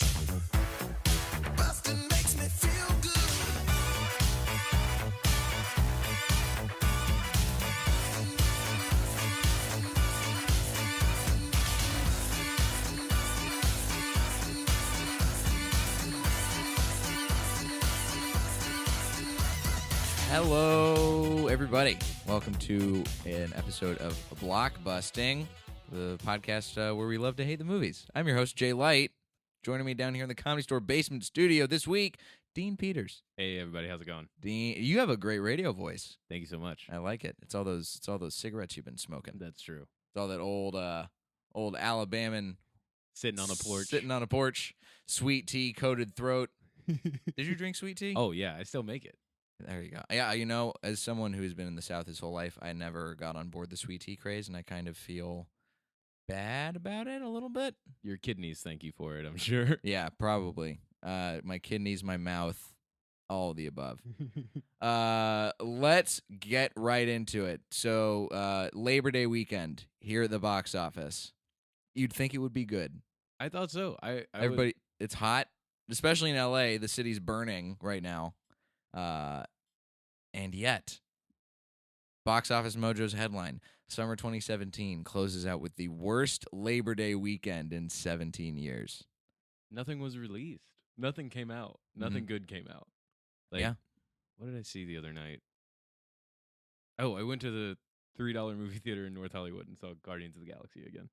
movies. Busting makes me feel good. Hello, everybody. Welcome to an episode of Blockbusting, the podcast where we love to hate the movies. I'm your host, Jay Light. Joining me down here in the Comedy Store basement studio this week, Dean Peters. Hey everybody, how's it going? Dean, you have a great radio voice. Thank you so much. I like it. It's all those cigarettes you've been smoking. That's true. It's all that old Alabaman Sitting on a porch. Sweet tea, coated throat. Did you drink sweet tea? Oh yeah, I still make it. There you go. Yeah, you know, as someone who's been in the South his whole life, I never got on board the sweet tea craze, and I kind of feel bad about it a little bit. Your kidneys thank you for it, I'm sure. Yeah, probably. My kidneys, my mouth, all of the above. Let's get right into it. So, Labor Day weekend here at the box office. You'd think it would be good. I thought so. Everybody, it's hot, especially in LA. The city's burning right now. And yet, Box Office Mojo's headline, Summer 2017 closes out with the worst Labor Day weekend in 17 years. Nothing was released. Nothing came out. Nothing good came out. Yeah. What did I see the other night? Oh, I went to the $3 movie theater in North Hollywood and saw Guardians of the Galaxy again.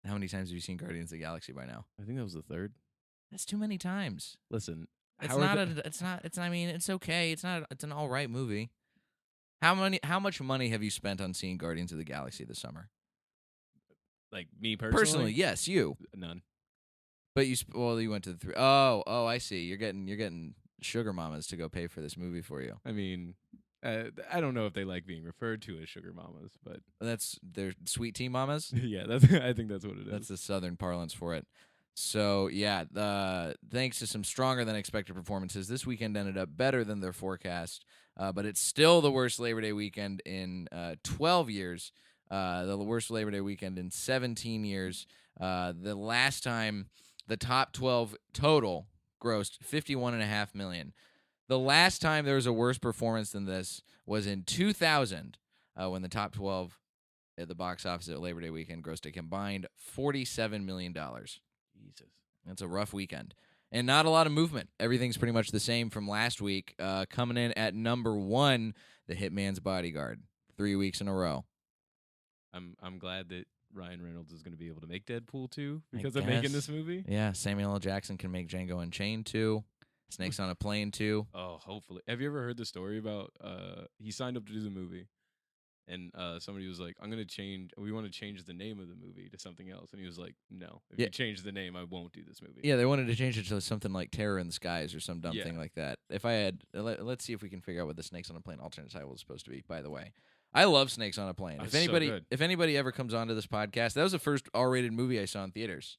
How many times have you seen Guardians of the Galaxy by now? I think that was the third. That's too many times. Listen, It's okay. It's an all right movie. How much money have you spent on seeing Guardians of the Galaxy this summer? Like me personally? Yes, you. None. But you went to the three. Oh, I see. You're getting sugar mamas to go pay for this movie for you. I mean, I don't know if they like being referred to as sugar mamas, but They're sweet tea mamas. yeah, I think that's what it is. That's the Southern parlance for it. So, yeah, thanks to some stronger than expected performances, this weekend ended up better than their forecast, but it's still the worst Labor Day weekend in 12 years, the worst Labor Day weekend in 17 years. The last time the top 12 total grossed $51.5 million. The last time there was a worse performance than this was in 2000, when the top 12 at the box office at Labor Day weekend grossed a combined $47 million. Jesus. That's a rough weekend. And not a lot of movement. Everything's pretty much the same from last week. Coming in at number 1, The Hitman's Bodyguard. 3 weeks in a row. I'm glad that Ryan Reynolds is going to be able to make Deadpool 2 because of making this movie. Yeah, Samuel L. Jackson can make Django Unchained 2. Snakes on a Plane 2. Oh, hopefully. Have you ever heard the story about he signed up to do the movie? And somebody was like, we want to change the name of the movie to something else. And he was like, no, if you change the name, I won't do this movie. Yeah, they wanted to change it to something like Terror in the Skies or some dumb thing like that. If I had, let's see if we can figure out what the Snakes on a Plane alternate title is supposed to be, by the way. I love Snakes on a Plane. If anybody ever comes onto this podcast, that was the first R-rated movie I saw in theaters.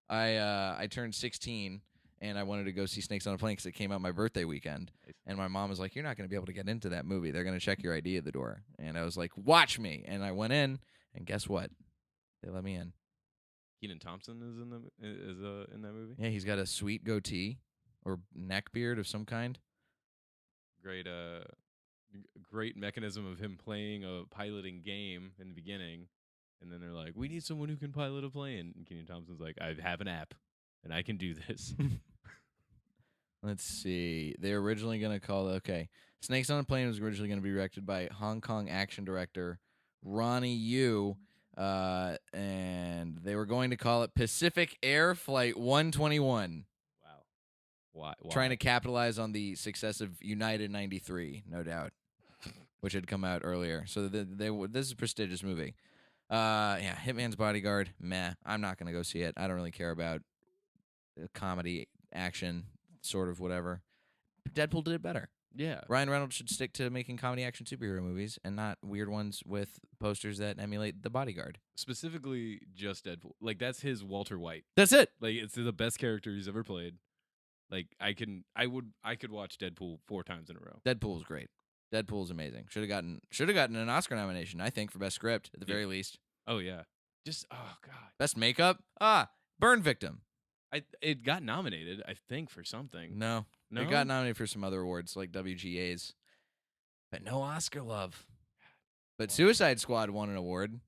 I turned 16. And I wanted to go see Snakes on a Plane because it came out my birthday weekend. Nice. And my mom was like, you're not going to be able to get into that movie. They're going to check your ID at the door. And I was like, watch me. And I went in, and guess what? They let me in. Kenan Thompson is in that movie? Yeah, he's got a sweet goatee or neck beard of some kind. Great mechanism of him playing a piloting game in the beginning. And then they're like, we need someone who can pilot a plane. And Kenan Thompson's like, I have an app. And I can do this. Let's see. They're originally going to call Snakes on a Plane was originally going to be directed by Hong Kong action director Ronnie Yu, and they were going to call it Pacific Air Flight 121. Wow. Why? Trying to capitalize on the success of United 93, no doubt, which had come out earlier. So this is a prestigious movie. Hitman's Bodyguard, meh. I'm not going to go see it. I don't really care about comedy, action, sort of whatever. Deadpool did it better. Yeah. Ryan Reynolds should stick to making comedy action superhero movies and not weird ones with posters that emulate The Bodyguard. Specifically just Deadpool. Like, that's his Walter White. That's it. Like, it's the best character he's ever played. Like, I could watch Deadpool 4 times in a row. Deadpool's great. Deadpool's amazing. Should have gotten an Oscar nomination, I think, for best script at the very least. Oh yeah. Just oh god. Best makeup? Burn Victim. It got nominated, I think, for something. No. No, It got nominated for some other awards like WGAs, but no Oscar love. But Wow. Suicide Squad won an award.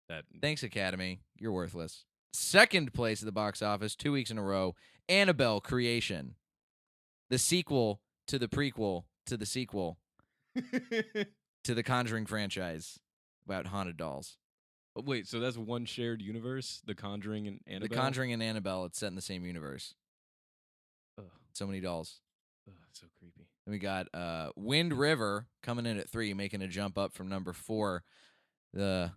That Thanks, Academy. You're worthless. Second place at the box office, 2 weeks in a row. Annabelle Creation, the sequel to the prequel to the sequel to the Conjuring franchise about haunted dolls. Wait, so that's one shared universe, The Conjuring and Annabelle. The Conjuring and Annabelle, it's set in the same universe. Ugh, So many dolls. so creepy. Then we got Wind River coming in at 3, making a jump up from number 4. The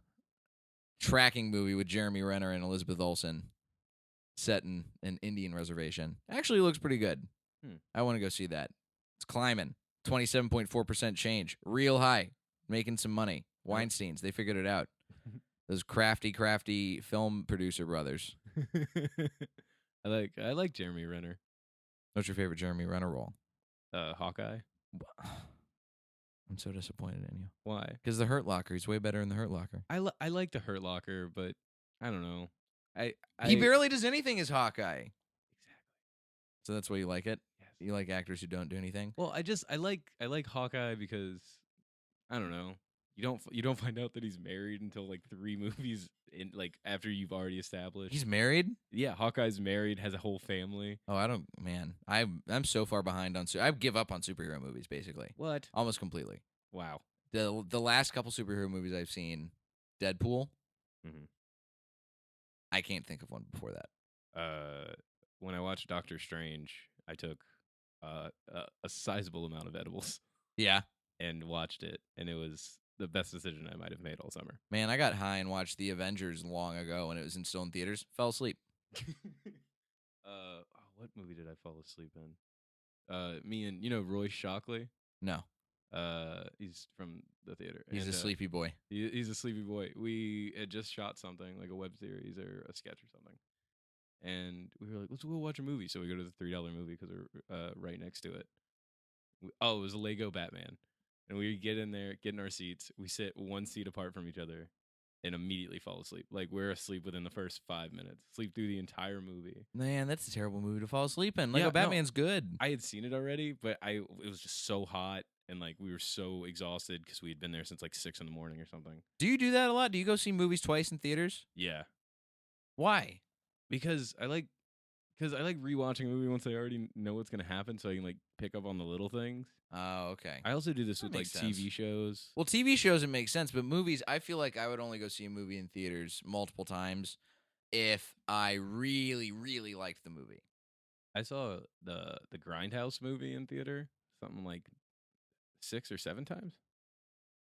tracking movie with Jeremy Renner and Elizabeth Olsen, set in an Indian reservation. Actually looks pretty good. I want to go see that. It's climbing. 27.4% change. Real high. Making some money. Weinsteins, they figured it out. Those crafty film producer brothers. I like Jeremy Renner. What's your favorite Jeremy Renner role? Hawkeye. I'm so disappointed in you. Why? Because The Hurt Locker. He's way better in The Hurt Locker. I like the Hurt Locker, but I don't know. He barely does anything as Hawkeye. Exactly. So that's why you like it? Yes. You like actors who don't do anything? Well, I like Hawkeye because I don't know. You don't find out that he's married until like 3 movies in like after you've already established. He's married? Yeah, Hawkeye's married, has a whole family. Oh, I'm so far behind on I give up on superhero movies basically. What? Almost completely. Wow. The last couple superhero movies I've seen, Deadpool. Mhm. I can't think of one before that. When I watched Doctor Strange, I took a sizable amount of edibles Yeah. and watched it, and it was the best decision I might have made all summer. Man, I got high and watched The Avengers long ago when it was still in theaters. Fell asleep. What movie did I fall asleep in? Me and Roy Shockley. No. He's from the theater. He's a sleepy boy. He's a sleepy boy. We had just shot something like a web series or a sketch or something, and we were like, let's go watch a movie. So we go to the $3 movie because we're right next to it. It was a Lego Batman, and we get in there, get in our seats. We sit 1 seat apart from each other, and immediately fall asleep. Like we're asleep within the first 5 minutes. Sleep through the entire movie. Man, that's a terrible movie to fall asleep in. Lego Yeah, no. Batman's good. I had seen it already, but it was just so hot. And like we were so exhausted because we had been there since like 6 a.m. or something. Do you do that a lot? Do you go see movies twice in theaters? Yeah, Why? because I like rewatching a movie once I already know what's gonna happen, so I can like pick up on the little things. Oh, okay. I also do this That with like makes sense. TV shows. Well, TV shows, it makes sense, but movies, I feel like I would only go see a movie in theaters multiple times if I really, really liked the movie. I saw the Grindhouse movie in theater something like 6 or 7 times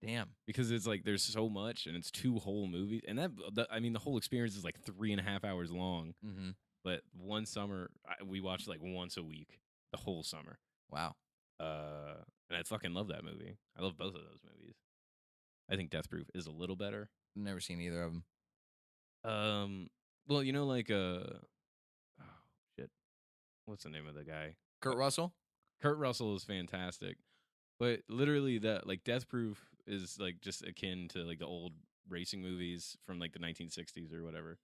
Damn. because it's like there's so much and it's 2 whole movies, and the whole experience is like 3.5 hours long. Mm-hmm. But one summer we watched like once a week the whole summer. Wow. And I fucking love that movie. I love both of those movies. I think Death Proof is a little better. Never seen either of them. Well, like oh shit, what's the name of the guy? Kurt Russell? Kurt Russell is fantastic, but literally that like Death Proof is like just akin to like the old racing movies from like the 1960s or whatever.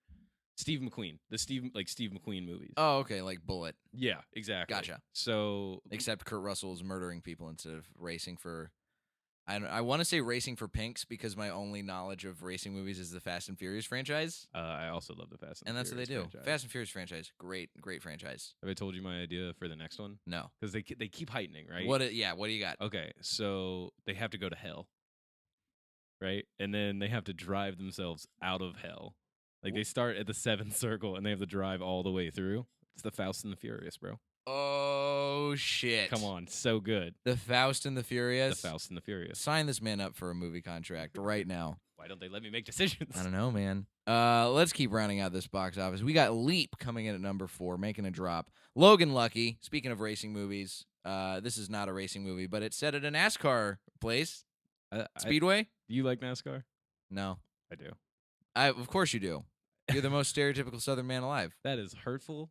Steve McQueen, the Steve McQueen movies. Oh, okay, like Bullet. Yeah, exactly. Gotcha. So Except Kurt Russell is murdering people instead of racing for... I want to say racing for pinks because my only knowledge of racing movies is the Fast and Furious franchise. I also love the Fast and And that's what they Furious do. franchise. Fast and Furious franchise. Great franchise. Have I told you my idea for the next one? No. Because they keep heightening, right? What do you got? Okay, so they have to go to hell, right? And then they have to drive themselves out of hell. Like they start at the 7th circle and they have to drive all the way through. It's the Fast and the Furious, bro. Oh, shit. Come on, so good. The Faust and the Furious? The Fast and the Furious. Sign this man up for a movie contract right now. Why don't they let me make decisions? I don't know, man. Let's keep rounding out this box office. We got Leap coming in at number 4, making a drop. Logan Lucky, speaking of racing movies, this is not a racing movie, but it's set at a NASCAR place. Speedway? Do you like NASCAR? No. I do. Of course you do. You're the most stereotypical Southern man alive. That is hurtful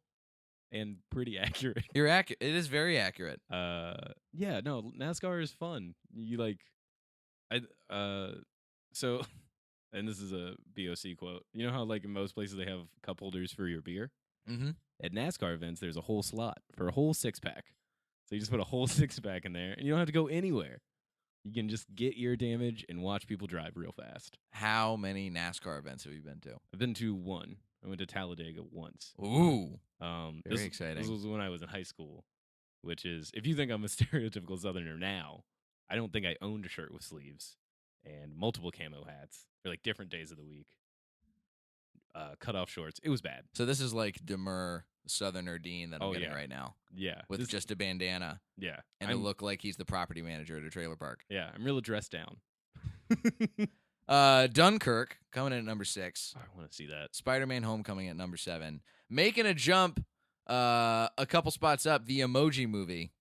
and pretty accurate. You're accurate. It is very accurate. Yeah, no, NASCAR is fun. You like, so, and this is a BOC quote. You know how like in most places they have cup holders for your beer? Mm-hmm. At NASCAR events, there's a whole slot for a whole 6-pack. So you just put a whole 6-pack in there, and you don't have to go anywhere. You can just get ear damage and watch people drive real fast. How many NASCAR events have you been to? I've been to one. I went to Talladega once. Ooh, very This exciting. was when I was in high school, which is, if you think I'm a stereotypical Southerner now, I don't think I owned a shirt with sleeves and multiple camo hats for like different days of the week. Cut off shorts. It was bad. So this is like demure Southerner Dean that I'm Oh, getting yeah. right now, Yeah. with just a bandana yeah. and to look like he's the property manager at a trailer park. Yeah, I'm real dressed down. Dunkirk coming in at number 6. I want to see that. Spider-Man: Homecoming at number 7. Making a jump, a couple spots up, the Emoji Movie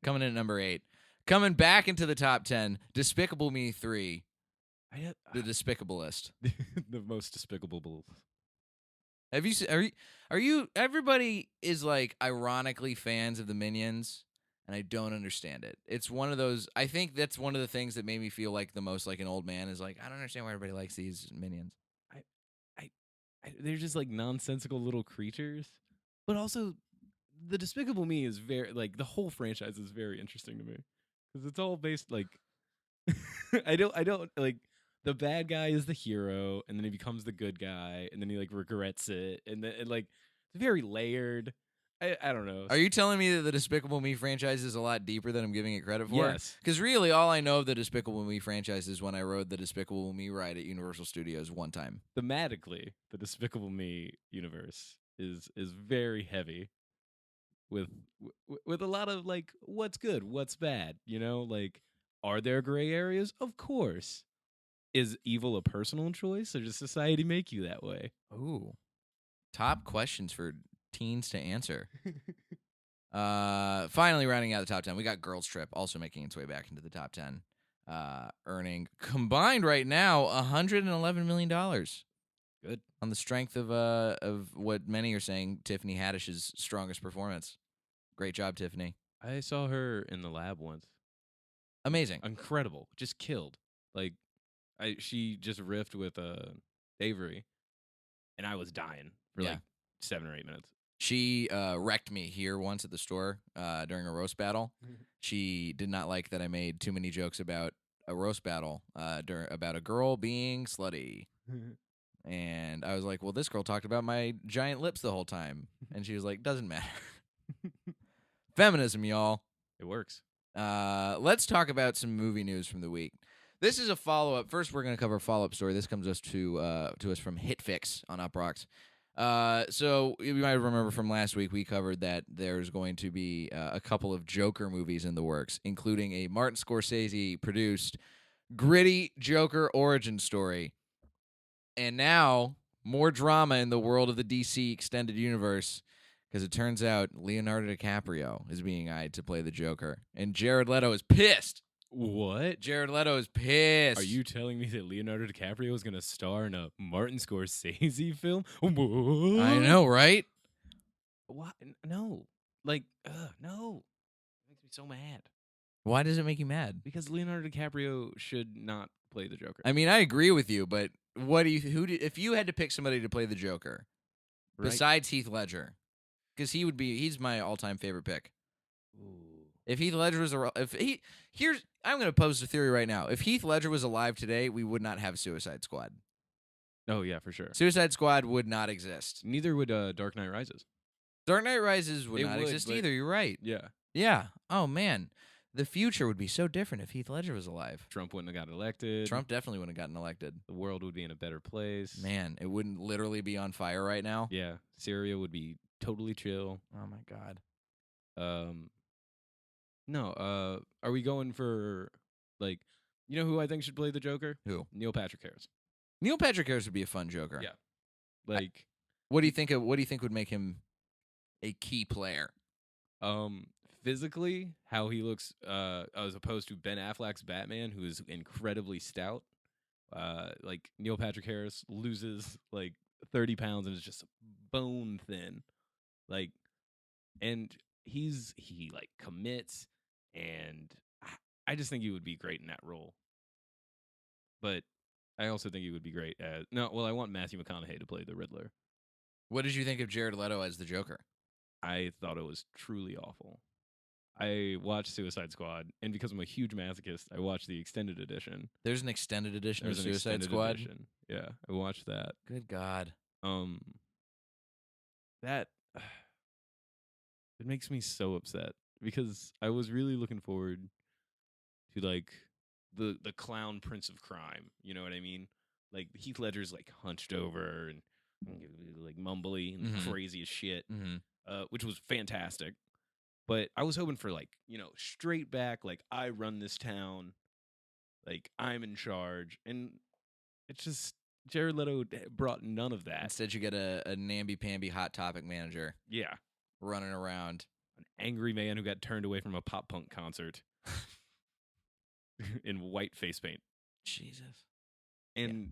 coming in at number 8. Coming back into the top 10, Despicable Me 3, the Despicablest. The most despicable. Have you? Are you? Everybody is like ironically fans of the Minions, and I don't understand it. It's one of those. I think that's one of the things that made me feel like the most like an old man. Is like I don't understand why everybody likes these Minions. They're just like nonsensical little creatures, but also the Despicable Me is very like the whole franchise is very interesting to me because it's all based like I don't like the bad guy is the hero and then he becomes the good guy and then he like regrets it and then like it's very layered. I don't know. Are you telling me that the Despicable Me franchise is a lot deeper than I'm giving it credit for? Yes. Because really, all I know of the Despicable Me franchise is when I rode the Despicable Me ride at Universal Studios one time. Thematically, the Despicable Me universe is very heavy with a lot of like what's good, what's bad, you know? Like are there gray areas? Of course. Is evil a personal choice or does society make you that way? Ooh. Top questions for teens to answer. Finally rounding out the top 10, we got Girls Trip also making its way back into the top 10. Earning combined right now $111 million. Good. On the strength of what many are saying Tiffany Haddish's strongest performance. Great job, Tiffany. I saw her in the lab once. Amazing. Incredible. Just killed. Like she just riffed with Avery and I was dying for like 7 or 8 minutes. She wrecked me here once at the store during a roast battle. She did not like that I made too many jokes about a roast battle about a girl being slutty. And I was like, well, this girl talked about my giant lips the whole time. And she was like, doesn't matter. Feminism, y'all. It works. Let's talk about some movie news from the week. This is a follow-up. First, we're going to cover a follow-up story. This comes us to us from HitFix on Uprocks. So you might remember from last week we covered that there's going to be a couple of Joker movies in the works, including a Martin Scorsese-produced gritty Joker origin story. And now, more drama in the world of the DC Extended Universe, because it turns out Leonardo DiCaprio is being eyed to play the Joker. And Jared Leto is pissed. What? Jared Leto is pissed. Are you telling me that Leonardo DiCaprio is going to star in a Martin Scorsese film? What? I know, right? What? No. Like, no. It makes me so mad. Why does it make you mad? Because Leonardo DiCaprio should not play the Joker. I mean, I agree with you, but what do you? If you had to pick somebody to play the Joker Right? besides Heath Ledger, because he's my all-time favorite pick. Ooh. If Heath Ledger was I'm going to pose a theory right now. If Heath Ledger was alive today, we would not have Suicide Squad. Oh, yeah, for sure. Suicide Squad would not exist. Neither would Dark Knight Rises. Dark Knight Rises would It not would, exist but- either. You're right. Yeah. Yeah. Oh man, the future would be so different if Heath Ledger was alive. Trump wouldn't have got elected. Trump definitely wouldn't have gotten elected. The world would be in a better place. Man, it wouldn't literally be on fire right now. Yeah. Syria would be totally chill. Oh my god. No, are we going for, like, you know who I think should play the Joker? Who? Neil Patrick Harris. Neil Patrick Harris would be a fun Joker. Yeah. Like, What do you think would make him a key player? physically, how he looks, as opposed to Ben Affleck's Batman, who is incredibly stout. Like, Neil Patrick Harris loses, like, 30 pounds and is just bone thin. Like, and he like commits, and I just think he would be great in that role. But I also think he would be great as I want Matthew McConaughey to play the Riddler. What did you think of Jared Leto as the Joker? I thought it was truly awful. I watched Suicide Squad, and because I'm a huge masochist, I watched the extended edition. There's an extended edition There's of an Suicide extended Squad. edition. Yeah, I watched that. Good God. Um, that it makes me so upset because I was really looking forward to like the clown prince of crime. You know what I mean? Like Heath Ledger's like hunched over and like mumbly and Mhm. crazy as shit, Mm-hmm. which was fantastic. But I was hoping for like straight back, like I run this town, like I'm in charge, and it's just Jared Leto brought none of that. Instead, you get a namby-pamby Hot Topic manager Yeah, running around. an angry man who got turned away from a pop punk concert in white face paint, Jesus. and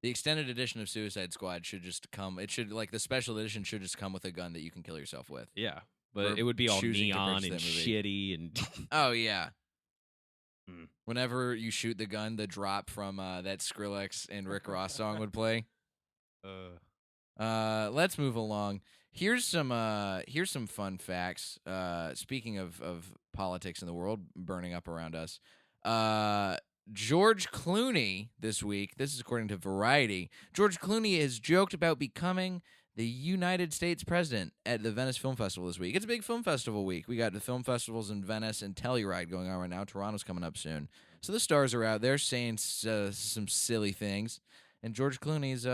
The extended edition of Suicide Squad should just come. It should, like, the special edition should just come with a gun that you can kill yourself with. yeah, but We're it would be all choosing to neon purchase and that movie. shitty and Oh, yeah. Mm. Whenever you shoot the gun, the drop from that Skrillex and Rick Ross song would play. Let's move along. Here's some fun facts. Speaking of politics in the world burning up around us, George Clooney this week. This is according to Variety. George Clooney has joked about becoming the United States president at the Venice Film Festival this week. It's a big film festival week. We got the film festivals in Venice and Telluride going on right now. Toronto's coming up soon, so the stars are out there saying some silly things, and George Clooney's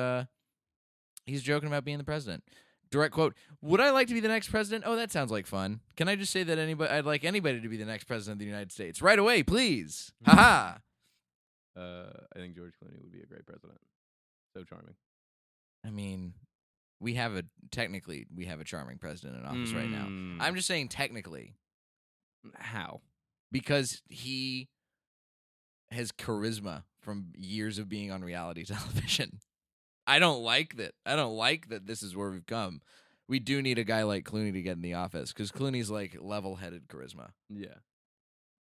he's joking about being the president. Direct quote, "Would I like to be the next president? Oh, that sounds like fun. Can I just say that I'd like anybody to be the next president of the United States? Right away, please. Haha." I think George Clooney would be a great president. So charming. I mean, we have a charming president in office right now. I'm just saying technically. How? Because he has charisma from years of being on reality television. I don't like that. I don't like that this is where we've come. We do need a guy like Clooney to get in the office because Clooney's like level-headed charisma. Yeah.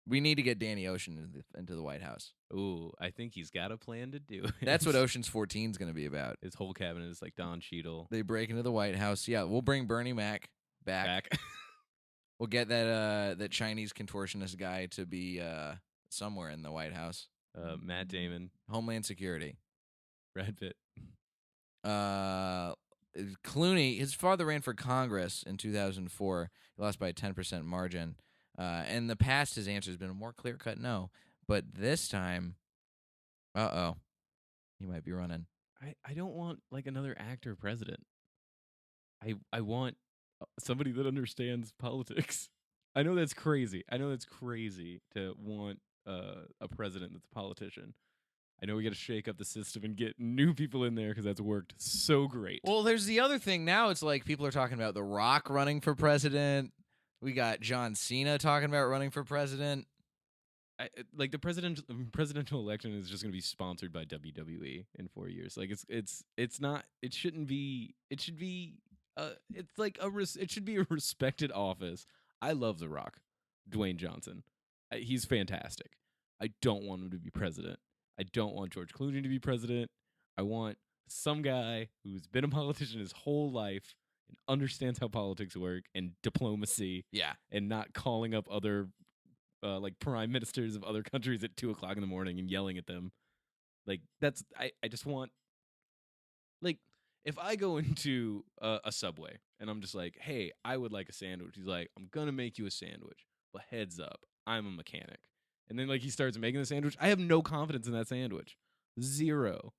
We need to get Danny Ocean into the White House. Ooh, I think he's got a plan to do it. That's what Ocean's 14 is going to be about. His whole cabinet is like Don Cheadle. They break into the White House. Yeah, we'll bring Bernie Mac back. We'll get that Chinese contortionist guy to be somewhere in the White House. Matt Damon. Homeland Security. Brad Pitt. Clooney, his father ran for Congress in 2004. He lost by a 10% margin. In the past, his answer has been a more clear-cut no. But this time, he might be running. I don't want like another actor president. I want somebody that understands politics. I know that's crazy. To want a president that's a politician. I know we got to shake up the system and get new people in there because that's worked so great. Well, there's the other thing now. It's like people are talking about The Rock running for president. We got John Cena talking about running for president. Like the presidential election is just going to be sponsored by WWE in 4 years. Like it's not. It shouldn't be. It should be. It's like it should be a respected office. I love The Rock, Dwayne Johnson. He's fantastic. I don't want him to be president. I don't want George Clooney to be president. I want some guy who's been a politician his whole life and understands how politics work and diplomacy. Yeah. And not calling up other like prime ministers of other countries at 2:00 in the morning and yelling at them. Like that's I just want like if I go into a Subway and I'm just like, hey, I would like a sandwich. He's like, I'm gonna make you a sandwich, but heads up, I'm a mechanic. And then like he starts making the sandwich. I have no confidence in that sandwich. Zero.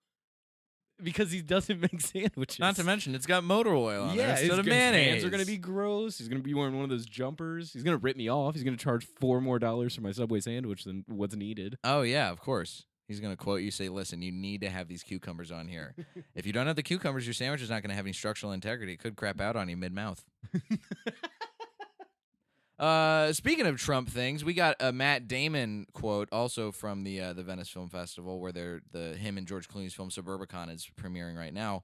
Because he doesn't make sandwiches. Not to mention, it's got motor oil on yeah, it instead of mayonnaise. His hands are going to be gross. He's going to be wearing one of those jumpers. He's going to rip me off. He's going to charge $4 more for my Subway sandwich than what's needed. Oh, yeah, of course. He's going to quote you, say, listen, you need to have these cucumbers on here. If you don't have the cucumbers, your sandwich is not going to have any structural integrity. It could crap out on you mid-mouth. Speaking of Trump things, we got a Matt Damon quote also from the Venice Film Festival where him and George Clooney's film Suburbicon is premiering right now.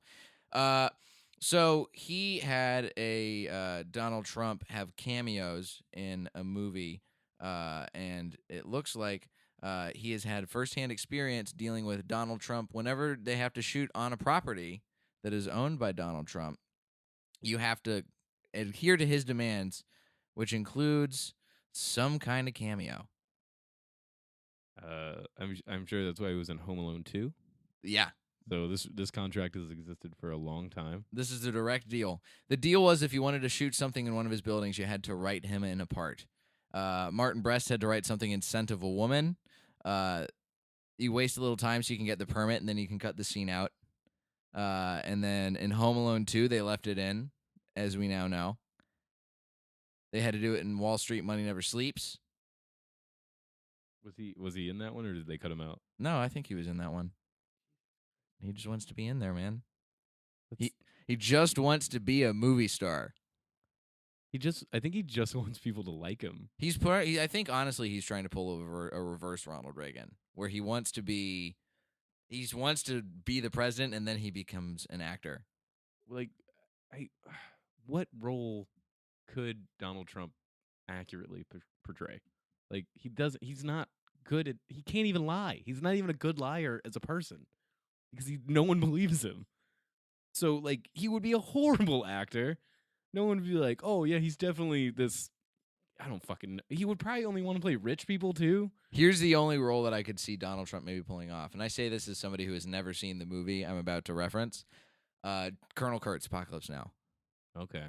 So he had a Donald Trump have cameos in a movie, and it looks like he has had firsthand experience dealing with Donald Trump whenever they have to shoot on a property that is owned by Donald Trump, you have to adhere to his demands, which includes some kind of cameo. I'm sure that's why he was in Home Alone 2. Yeah, So this contract has existed for a long time. this is a direct deal. The deal was if you wanted to shoot something in one of his buildings, you had to write him in a part. Martin Brest had to write something in Scent of a Woman. You waste a little time so you can get the permit, and then you can cut the scene out. And then in Home Alone 2, they left it in, as we now know. They had to do it in Wall Street Money Never Sleeps. Was he in that one, or did they cut him out? No, I think he was in that one. He just wants to be in there, man. He just wants to be a movie star. I think he just wants people to like him. I think honestly he's trying to pull over a reverse Ronald Reagan, where he wants to be the president and then he becomes an actor. Like, what role could Donald Trump accurately portray? Like, he's not good at. He can't even lie. He's not even a good liar as a person because no one believes him. So, like, he would be a horrible actor. No one would be like, oh, yeah, he's definitely this. I don't fucking know. He would probably only want to play rich people, too. Here's the only role that I could see Donald Trump maybe pulling off. And I say this as somebody who has never seen the movie I'm about to reference. Colonel Kurtz, Apocalypse Now. Okay.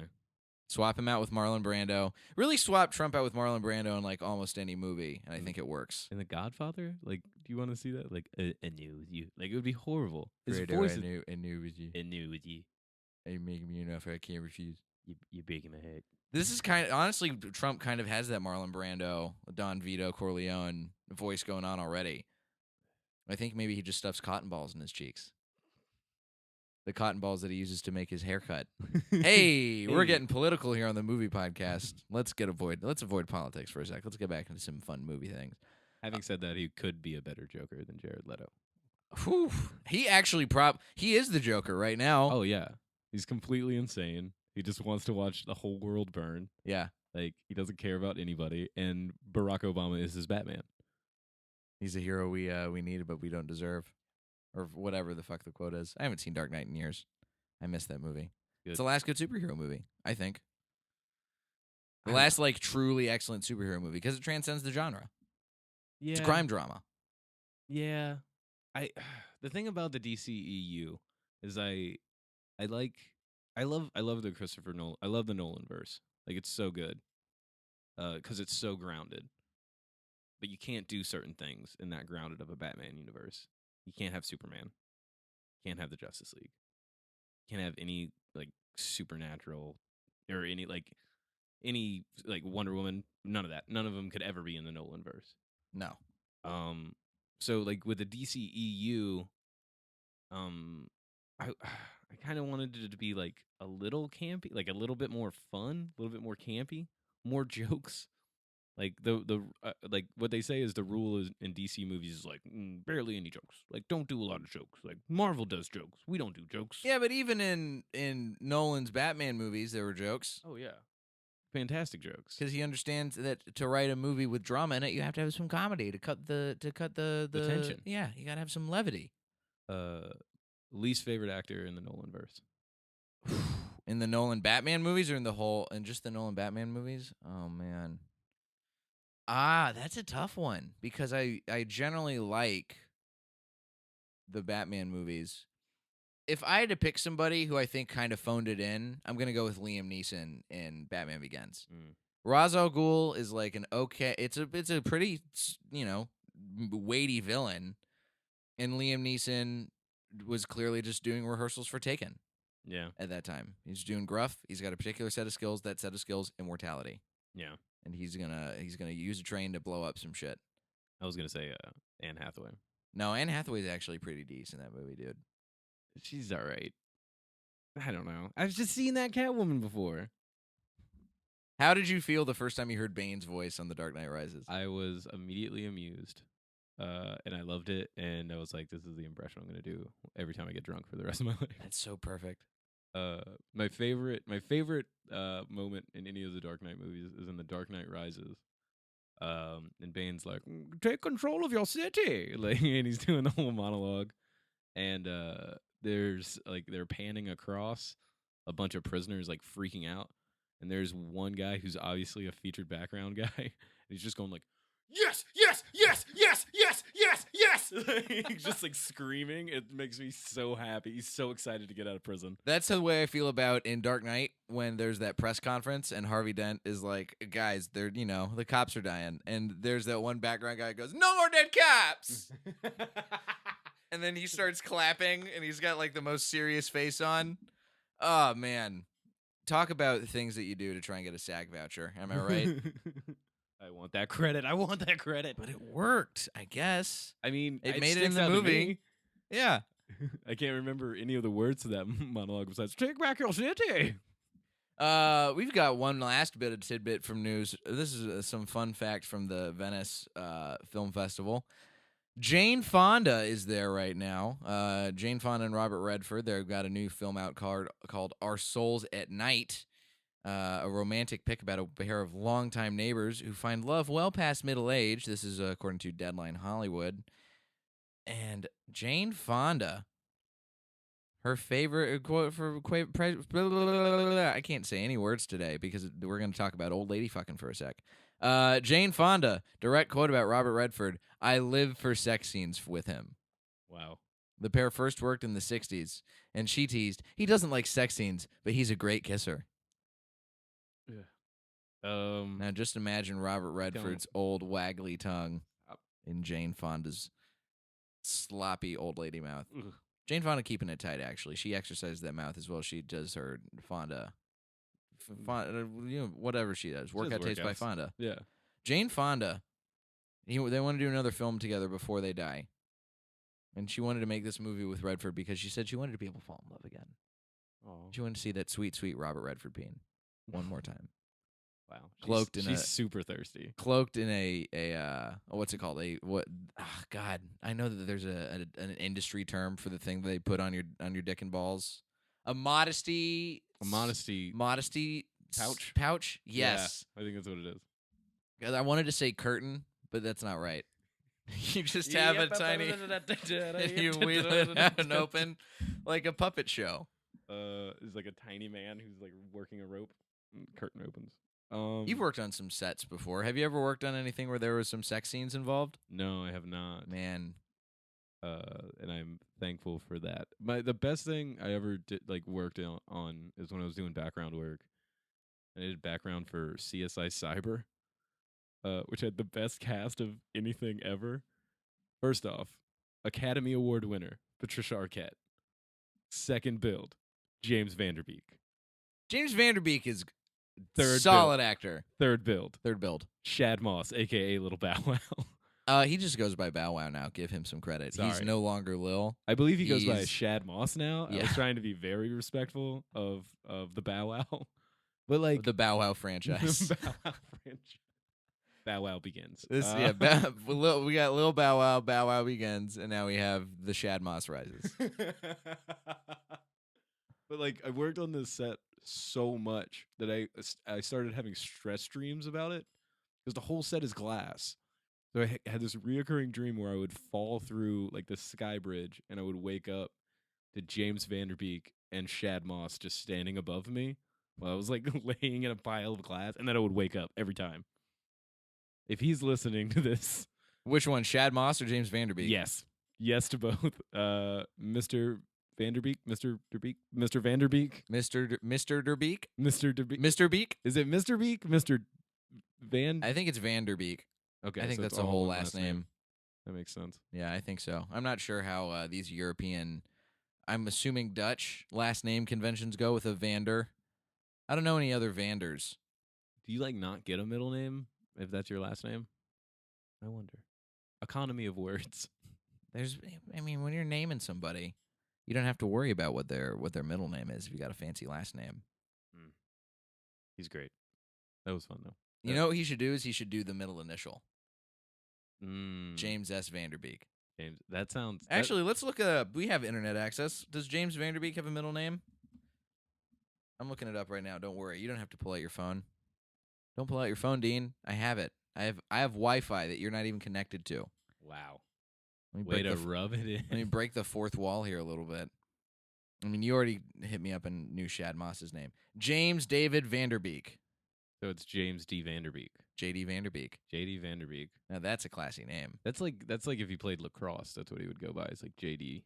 Swap him out with Marlon Brando. Really swap Trump out with Marlon Brando in like almost any movie, and I think it works. And The Godfather? Like, do you want to see that? Like, I knew with you. Like, it would be horrible. His Fredo, voice I is... knew with you. I knew with you. You make me an offer I can't refuse. You're breaking my head. This is kind of, honestly, Trump kind of has that Marlon Brando, Don Vito, Corleone voice going on already. I think maybe he just stuffs cotton balls in his cheeks. The cotton balls that he uses to make his haircut. Hey, we're getting political here on the movie podcast. Let's avoid politics for a sec. Let's get back into some fun movie things. Having said that, he could be a better Joker than Jared Leto. Whew. He actually he is the Joker right now. Oh, yeah. He's completely insane. He just wants to watch the whole world burn. Yeah. Like, he doesn't care about anybody. And Barack Obama is his Batman. He's a hero we needed, but we don't deserve. Or whatever the fuck the quote is. I haven't seen Dark Knight in years. I missed that movie. Good. It's the last good superhero movie, I think. The last, like, truly excellent superhero movie, because it transcends the genre. Yeah. It's a crime drama. Yeah. The thing about the DCEU is I love the Christopher Nolan. I love the Nolan verse. Like, it's so good. Because it's so grounded. But you can't do certain things in that grounded of a Batman universe. You can't have Superman. You can't have the Justice League. You can't have any, like, supernatural or any Wonder Woman. None of that. None of them could ever be in the Nolan verse. No. So, like, with the DCEU, I kind of wanted it to be, like, a little campy, like a little bit more fun, a little bit more campy, more jokes. Like, like, what they say is the rule is in DC movies is, like, barely any jokes. Like, don't do a lot of jokes. Like, Marvel does jokes. We don't do jokes. Yeah, but even in Nolan's Batman movies, there were jokes. Oh, yeah. Fantastic jokes. Because he understands that to write a movie with drama in it, you have to have some comedy to cut the tension. Yeah, you gotta have some levity. Least favorite actor in the Nolan verse. In the Nolan Batman movies, or in just the Nolan Batman movies? Oh man. That's a tough one because I generally like the Batman movies. If I had to pick somebody who I think kind of phoned it in, I'm gonna go with Liam Neeson in Batman Begins. Ra's al Ghul is like an okay. It's a pretty weighty villain, and Liam Neeson was clearly just doing rehearsals for Taken. Yeah. At that time, he's doing gruff. He's got a particular set of skills. That set of skills, immortality. Yeah. And he's gonna use a train to blow up some shit. I was gonna say Anne Hathaway. No, Anne Hathaway's actually pretty decent in that movie, dude. She's all right. I don't know. I've just seen that Catwoman before. How did you feel the first time you heard Bane's voice on The Dark Knight Rises? I was immediately amused, and I loved it. And I was like, "This is the impression I'm gonna do every time I get drunk for the rest of my life." That's so perfect. My favorite moment in any of the Dark Knight movies is in The Dark Knight Rises. And Bane's like, "Take control of your city," like, and he's doing the whole monologue. And there's like they're panning across a bunch of prisoners like freaking out, and there's one guy who's obviously a featured background guy, and he's just going like, yes, yes, yes, yes, yes, yes, yes. He's just like screaming. It makes me so happy. He's so excited to get out of prison. That's the way I feel about in Dark Knight when there's that press conference and Harvey Dent is like, guys, they're the cops are dying, and there's that one background guy who goes, no more dead cops, and then he starts clapping and he's got like the most serious face on. Oh man, talk about the things that you do to try and get a SAG voucher. Am I right? I want that credit. I want that credit. But it worked, I guess. I mean, It made it in sticks the out to movie. me. Yeah. I can't remember any of the words to that monologue besides "Take back your city." We've got one last bit of tidbit from news. This is some fun fact from the Venice Film Festival. Jane Fonda is there right now. Jane Fonda and Robert Redford. They've got a new film out called Our Souls at Night. A romantic pick about a pair of longtime neighbors who find love well past middle age. This is according to Deadline Hollywood. And Jane Fonda, her favorite quote for I can't say any words today because we're going to talk about old lady fucking for a sec. Jane Fonda, direct quote about Robert Redford: "I live for sex scenes with him." Wow. The pair first worked in the 60s, and she teased, "He doesn't like sex scenes, but he's a great kisser." Now just imagine Robert Redford's old waggly tongue in Jane Fonda's sloppy old lady mouth. Ugh. Jane Fonda keeping it tight, actually. She exercises that mouth as well as she does her Fonda, whatever she does. Workout tapes by Fonda. Yeah. Jane Fonda, they want to do another film together before they die. And she wanted to make this movie with Redford because she said she wanted to be able to fall in love again. Oh. She wanted to see that sweet, sweet Robert Redford peen one more time. Wow. She's super thirsty. Cloaked in what's it called? God, I know that there's an industry term for the thing that they put on your dick and balls. A modesty Pouch? Pouch? Yes. Yeah, I think that's what it is. 'Cause I wanted to say curtain, but that's not right. You just have a tiny and you wheel it out and open like a puppet show. It's like a tiny man who's like working a rope. Curtain opens. You've worked on some sets before. Have you ever worked on anything where there was some sex scenes involved? No, I have not. Man. And I'm thankful for that. The best thing I ever did worked on is when I was doing background work. I did background for CSI Cyber, which had the best cast of anything ever. First off, Academy Award winner Patricia Arquette. Second build, James Vanderbeek. James Vanderbeek is Third solid build. actor. Third build, Shad Moss, aka Little Bow Wow. He just goes by Bow Wow now. Give him some credit. He's Sorry. no longer Lil. I believe he goes by He's- Shad Moss now. I Yeah. was trying to be very respectful of the Bow Wow, but like The Bow Wow franchise. Bow Wow franchise. Bow Wow begins. We got Lil Bow Wow, Bow Wow begins, and now we have the Shad Moss rises. But like I worked on this set so much that I started having stress dreams about it because the whole set is glass. So I had this reoccurring dream where I would fall through like the sky bridge and I would wake up to James Vanderbeek and Shad Moss just standing above me while I was like laying in a pile of glass, and then I would wake up every time. If he's listening to this, Which one, Shad Moss or James Vanderbeek? yes to both. Mr. Vanderbeek, Mr. Derbeek, Mr. Vanderbeek, Mr. Derbeek? Mr. Derbeek. Mr. Beek? Is it Mr. Beek, Mr. Van? I think it's Vanderbeek. Okay, I think so that's it's the all whole one last name. That makes sense. Yeah, I think so. I'm not sure how these European, I'm assuming Dutch last name conventions go with a Vander. I don't know any other Vanders. Do you like not get a middle name if that's your last name? I wonder. Economy of words. When you're naming somebody, you don't have to worry about what their middle name is if you got a fancy last name. He's great. That was fun though. You know what he should do is he should do the middle initial. James. James S. Vanderbeek. James. That sounds. Actually, let's look up. We have internet access. Does James Vanderbeek have a middle name? I'm looking it up right now. Don't worry. You don't have to pull out your phone. Don't pull out your phone, Dean. I have it. I have Wi-Fi that you're not even connected to. Wow. Let me Way break to rub it in. Let me break the fourth wall here a little bit. I mean, you already hit me up and knew Shad Moss's name. James David Vanderbeek. So it's James D. Vanderbeek. J.D. Vanderbeek. J.D. Vanderbeek. Now, that's a classy name. That's like if he played lacrosse. That's what he would go by. It's like J.D.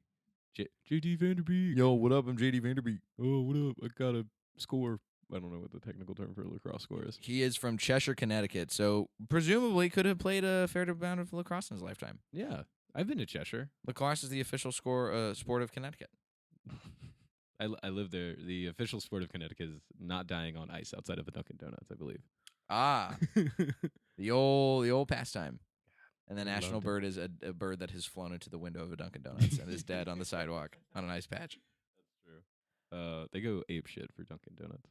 J.D. Vanderbeek. Yo, what up? I'm J.D. Vanderbeek. Oh, what up? I got a score. I don't know what the technical term for a lacrosse score is. He is from Cheshire, Connecticut, so presumably could have played a fair amount of lacrosse in his lifetime. Yeah, I've been to Cheshire. Lacrosse is the official sport of Connecticut. I live there. The official sport of Connecticut is not dying on ice outside of a Dunkin' Donuts, I believe. Ah, the old pastime. And the I national loved it. bird is a bird that has flown into the window of a Dunkin' Donuts and is dead on the sidewalk on an ice patch. That's true. They go ape shit for Dunkin' Donuts.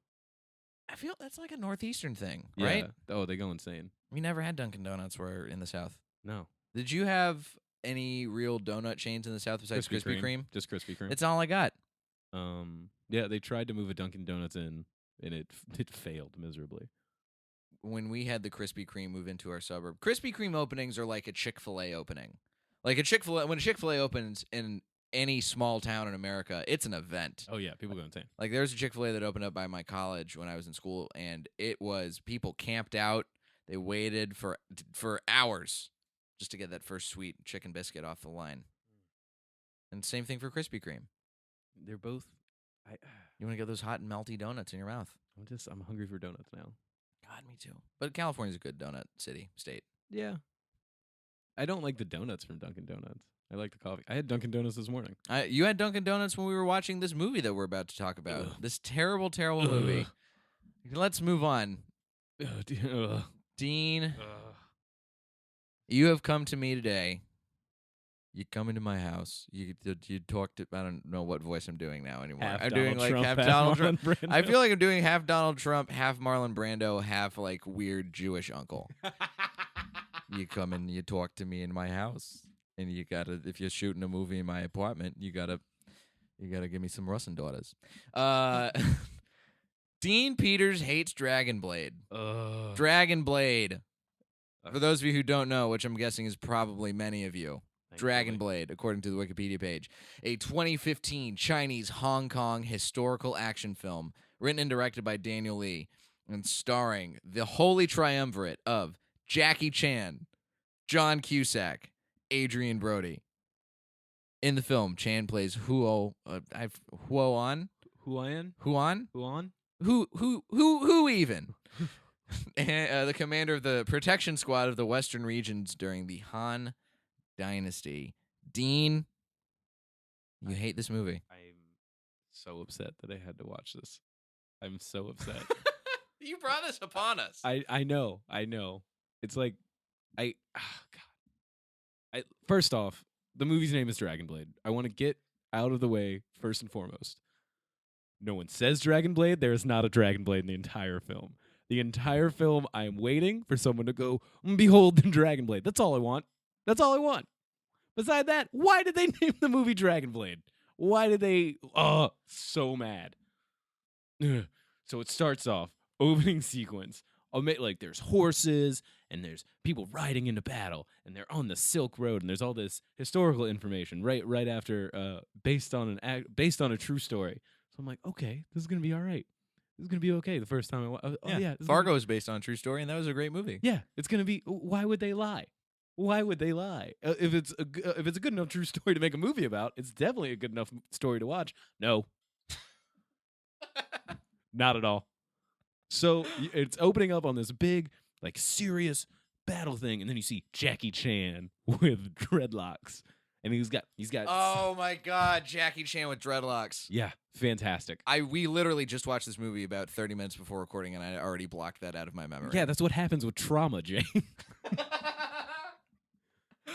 I feel that's like a northeastern thing, Yeah. right? Oh, they go insane. We never had Dunkin' Donuts where in the South. No. Did you have any real donut chains in the South besides Krispy Kreme? Just Krispy Kreme. It's all I got. Yeah, they tried to move a Dunkin' Donuts in, and it failed miserably. When we had the Krispy Kreme move into our suburb, Krispy Kreme openings are like a Chick-fil-A opening. Like when a Chick-fil-A opens in any small town in America, it's an event. Oh yeah, people go insane. Like there's a Chick-fil-A that opened up by my college when I was in school, and it was people camped out. They waited for hours just to get that first sweet chicken biscuit off the line. And same thing for Krispy Kreme. They're both. You want to get those hot and melty donuts in your mouth. I'm hungry for donuts now. God, me too. But California's a good donut state. Yeah. I don't like the donuts from Dunkin' Donuts. I like the coffee. I had Dunkin' Donuts this morning. You had Dunkin' Donuts when we were watching this movie that we're about to talk about. Ugh. This terrible, terrible movie. Let's move on. Ugh. Dean, you have come to me today. You come into my house. You talked. I don't know what voice I'm doing now anymore. I'm doing like half Donald Trump. I feel like I'm doing half Donald Trump, half Marlon Brando, half like weird Jewish uncle. You come and you talk to me in my house, and you gotta. If you're shooting a movie in my apartment, you gotta give me some Russin daughters. Dean Peters hates Dragon Blade. Dragon Blade. For those of you who don't know, which I'm guessing is probably many of you. Dragon Blade, according to the Wikipedia page, a 2015 Chinese Hong Kong historical action film written and directed by Daniel Lee and starring the holy triumvirate of Jackie Chan, John Cusack, Adrian Brody. In the film, Chan plays Huo even? The commander of the protection squad of the Western regions during the Han Dynasty. Dean, you hate this movie. I'm so upset that I had to watch this. I'm so upset. You brought this upon us. I know. It's like first off, the movie's name is Dragon Blade. I want to get out of the way first and foremost. No one says Dragon Blade. There is not a Dragon Blade in the entire film. The entire film, I am waiting for someone to go, behold the Dragon Blade. That's all I want. That's all I want. Beside that, why did they name the movie Dragon Blade? Why did they? So mad. Ugh. So it starts off, opening sequence. Like there's horses and there's people riding into battle and they're on the Silk Road and there's all this historical information right after based on a true story. So I'm like, okay, this is gonna be all right. This is gonna be okay. The first time Fargo is based on a true story, and that was a great movie. Yeah, it's gonna be. Why would they lie? Why would they lie? If it's a good enough true story to make a movie about, it's definitely a good enough story to watch. No, not at all. So it's opening up on this big, like, serious battle thing, and then you see Jackie Chan with dreadlocks, and he's got. Oh my God, Jackie Chan with dreadlocks. Yeah, fantastic. We literally just watched this movie about 30 minutes before recording, and I already blocked that out of my memory. Yeah, that's what happens with trauma, Jay.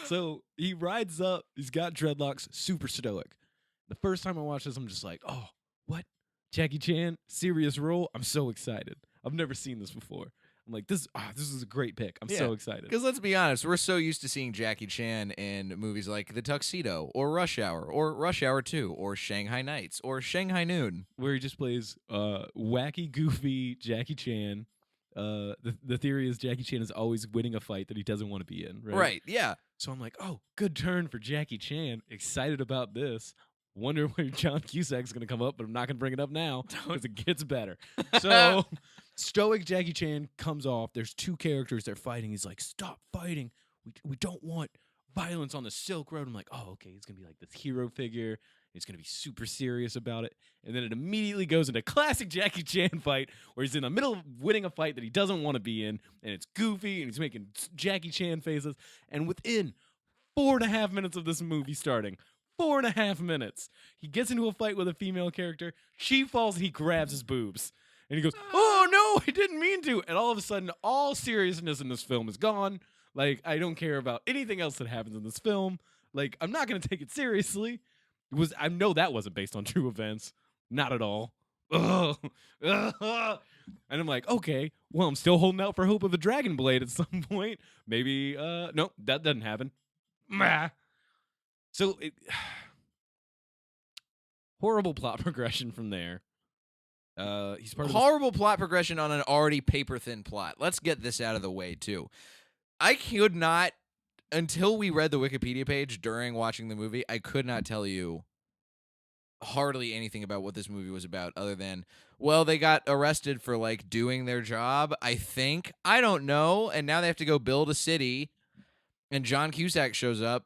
So he rides up. He's got dreadlocks, super stoic. The first time I watched this, I'm just like, oh, what? Jackie Chan, serious role? I'm so excited. I've never seen this before. I'm like, this is a great pick. I'm so excited. Because let's be honest, we're so used to seeing Jackie Chan in movies like The Tuxedo, or Rush Hour 2, or Shanghai Nights, or Shanghai Noon. Where he just plays wacky, goofy Jackie Chan. The theory is Jackie Chan is always winning a fight that he doesn't want to be in, right? Right, yeah. So I'm like, oh, good turn for Jackie Chan. Excited about this. Wonder where John Cusack's going to come up, but I'm not going to bring it up now because it gets better. So, stoic Jackie Chan comes off. There's two characters. They're fighting. He's like, stop fighting. We don't want violence on the Silk Road. I'm like, oh, okay. He's going to be like this hero figure. He's going to be super serious about it. And then it immediately goes into classic Jackie Chan fight where he's in the middle of winning a fight that he doesn't want to be in. And it's goofy and he's making Jackie Chan faces. And within 4.5 minutes of this movie starting, 4.5 minutes, he gets into a fight with a female character. She falls and he grabs his boobs. And he goes, oh, no, I didn't mean to. And all of a sudden, all seriousness in this film is gone. Like, I don't care about anything else that happens in this film. Like, I'm not going to take it seriously. I know that wasn't based on true events. Not at all. Ugh. Ugh. And I'm like, okay, well, I'm still holding out for hope of a Dragon Blade at some point. Maybe, no, that doesn't happen. Meh. So, horrible plot progression from there. He's part of Horrible plot progression on an already paper-thin plot. Let's get this out of the way, too. I could not, until we read the Wikipedia page during watching the movie, I could not tell you hardly anything about what this movie was about other than, well, they got arrested for, like, doing their job, I think. I don't know. And now they have to go build a city, and John Cusack shows up.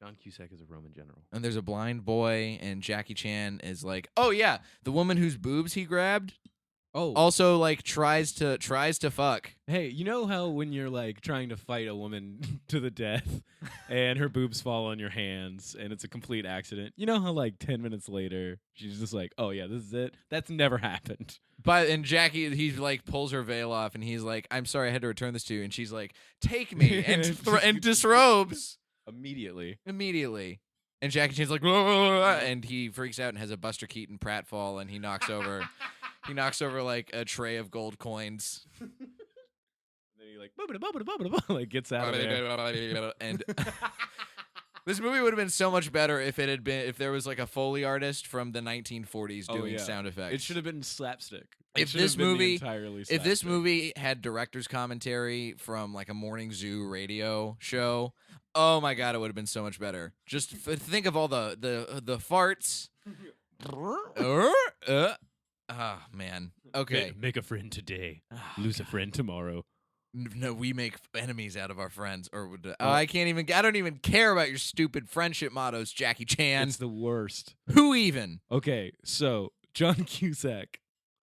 John Cusack is a Roman general. And there's a blind boy, and Jackie Chan is like, oh, yeah, the woman whose boobs he grabbed also, like, tries to fuck. Hey, you know how when you're, like, trying to fight a woman to the death and her boobs fall on your hands and it's a complete accident? You know how, like, 10 minutes later, she's just like, oh, yeah, this is it? That's never happened. And Jackie, he, like, pulls her veil off, and he's like, I'm sorry, I had to return this to you. And she's like, take me, and disrobes. Immediately. And Jackie Chan's like, and he freaks out and has a Buster Keaton pratfall, and he knocks over like a tray of gold coins. And then he like gets out of there. And this movie would have been so much better if there was like a Foley artist from the 1940s doing sound effects. It should have been slapstick. If this movie had director's commentary from like a morning zoo radio show, oh my god, it would have been so much better. Just think of all the farts. Oh man. Okay. Make a friend today, lose a friend tomorrow. No, we make enemies out of our friends. I don't even care about your stupid friendship mottos, Jackie Chan. It's the worst. Who even? Okay, so John Cusack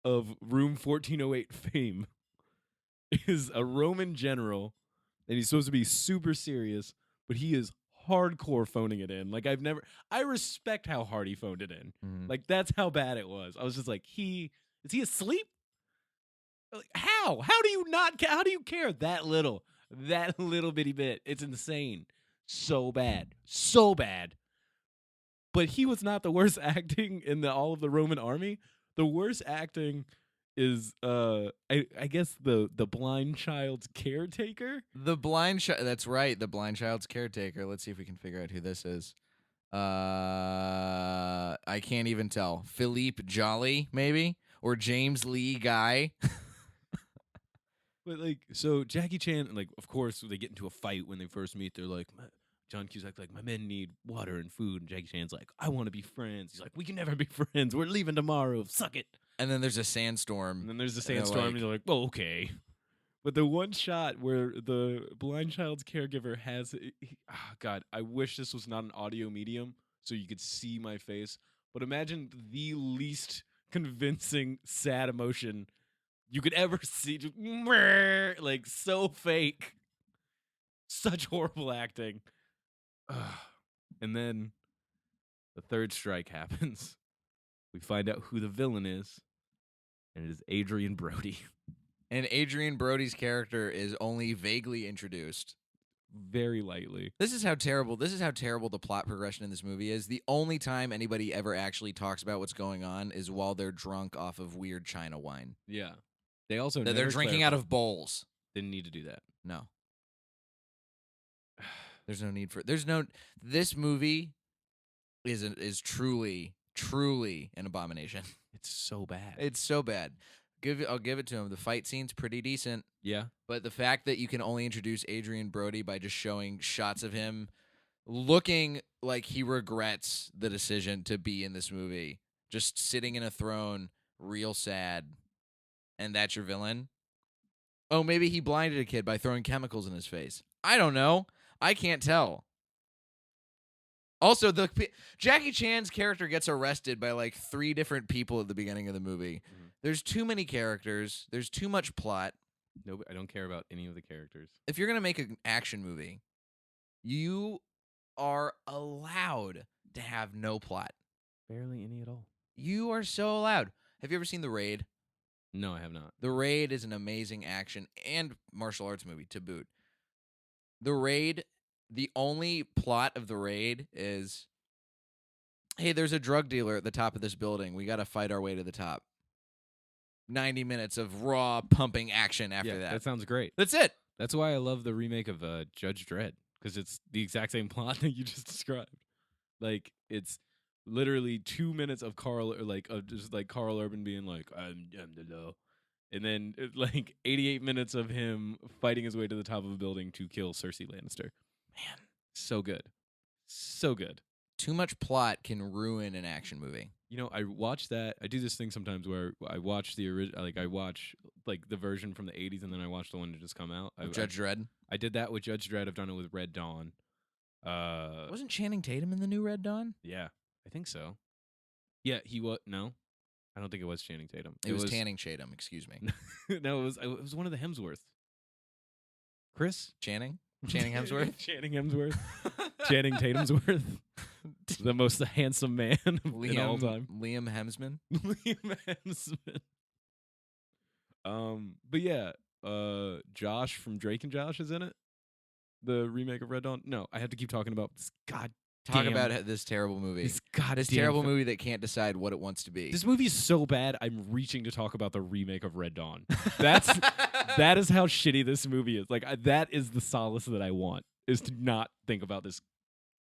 of Room 1408 fame is a Roman general, and he's supposed to be super serious, but he is hardcore phoning it in. Like, I respect how hard he phoned it in. Mm-hmm. Like, that's how bad it was. I was just like, is he asleep? Like, how do you care that little bitty bit? It's insane. So bad. But he was not the worst acting in all of the Roman army. The worst acting is I guess the blind child's caretaker. That's right, the blind child's caretaker. Let's see if we can figure out who this is. I can't even tell. Philippe Jolly, maybe? Or James Lee Guy. But like, so Jackie Chan, like, of course, they get into a fight when they first meet. They're like, John Cusack, like, my men need water and food. And Jackie Chan's like, I want to be friends. He's like, we can never be friends. We're leaving tomorrow. Suck it. And then there's a sandstorm. And he's like, well, okay. But the one shot where the blind child's caregiver has, God, I wish this was not an audio medium so you could see my face. But imagine the least convincing sad emotion you could ever see. Just, like, so fake. Such horrible acting. And then the third strike happens. We find out who the villain is, and it is Adrian Brody. And Adrian Brody's character is only vaguely introduced. Very lightly. This is how terrible the plot progression in this movie is. The only time anybody ever actually talks about what's going on is while they're drunk off of weird China wine. Yeah. They also they're drinking out of bowls. Didn't need to do that. No. There's no need for this movie is truly an abomination. It's so bad. It's so bad. I'll give it to him. The fight scene's pretty decent. Yeah. But the fact that you can only introduce Adrian Brody by just showing shots of him looking like he regrets the decision to be in this movie, just sitting in a throne, real sad, and that's your villain? Oh, maybe he blinded a kid by throwing chemicals in his face. I don't know. I can't tell. Also, Jackie Chan's character gets arrested by like 3 different people at the beginning of the movie. Mhm. There's too many characters. There's too much plot. No, I don't care about any of the characters. If you're going to make an action movie, you are allowed to have no plot. Barely any at all. You are so allowed. Have you ever seen The Raid? No, I have not. The Raid is an amazing action and martial arts movie to boot. The Raid, the only plot of The Raid is, hey, there's a drug dealer at the top of this building. We got to fight our way to the top. 90 minutes of raw pumping action after that. That sounds great. That's it. That's why I love the remake of Judge Dredd, because it's the exact same plot that you just described. Like, it's literally 2 minutes of Carl Urban being like, I'm the law. And then like 88 minutes of him fighting his way to the top of a building to kill Cersei Lannister. Man, so good. So good. Too much plot can ruin an action movie. You know, I watch that. I do this thing sometimes where I watch the original, like I watch like the version from the 80s, and then I watch the one that just come out. Judge Dredd? I did that with Judge Dredd. I've done it with Red Dawn. Wasn't Channing Tatum in the new Red Dawn? Yeah, I think so. Yeah, he was. No, I don't think it was Channing Tatum. It was Tanning Tatum, excuse me. No, it was one of the Hemsworth. Chris? Channing Hemsworth? Channing Hemsworth. Channing Tatumsworth. The most handsome man in all time. Liam Hemsman? Liam Hemsman. But yeah, Josh from Drake and Josh is in it. The remake of Red Dawn. No, I have to keep talking about this. Talk about this terrible movie. This terrible movie that can't decide what it wants to be. This movie is so bad, I'm reaching to talk about the remake of Red Dawn. That is how shitty this movie is. Like, that is the solace that I want, is to not think about this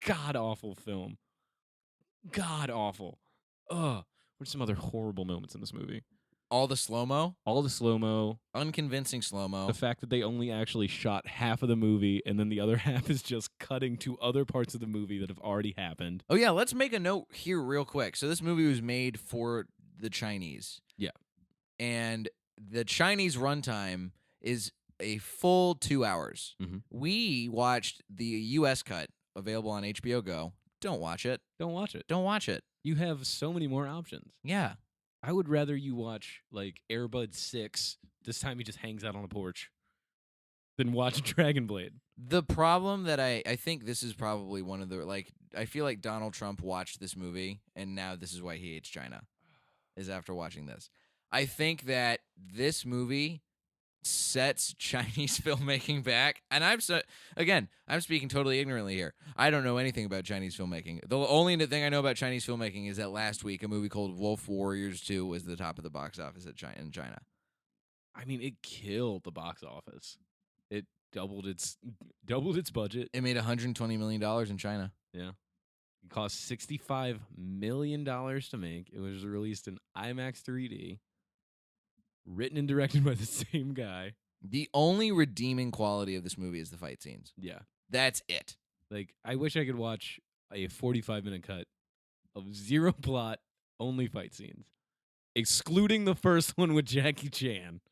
god-awful film. God-awful. Ugh. What are some other horrible moments in this movie? All the slow-mo? All the slow-mo. Unconvincing slow-mo. The fact that they only actually shot half of the movie, and then the other half is just cutting to other parts of the movie that have already happened. Oh, yeah, let's make a note here real quick. So this movie was made for the Chinese. Yeah. And the Chinese runtime is a full 2 hours. Mhm. We watched the U.S. cut, available on HBO Go. Don't watch it. Don't watch it. Don't watch it. You have so many more options. Yeah. I would rather you watch, like, Air Bud 6, this time he just hangs out on a porch, than watch Dragon Blade. The problem that I think this is probably one of the, like, I feel like Donald Trump watched this movie, and now this is why he hates China, is after watching this. I think that this movie sets Chinese filmmaking back, and I'm speaking totally ignorantly here. I don't know anything about Chinese filmmaking. The only thing I know about Chinese filmmaking is that last week a movie called Wolf Warriors 2 was the top of the box office in China. I mean, it killed the box office. It doubled its budget. It made $120 million in China. Yeah. It cost $65 million to make. It was released in IMAX 3D. Written and directed by the same guy. The only redeeming quality of this movie is the fight scenes. Yeah. That's it. Like, I wish I could watch a 45-minute cut of zero plot, only fight scenes. Excluding the first one with Jackie Chan.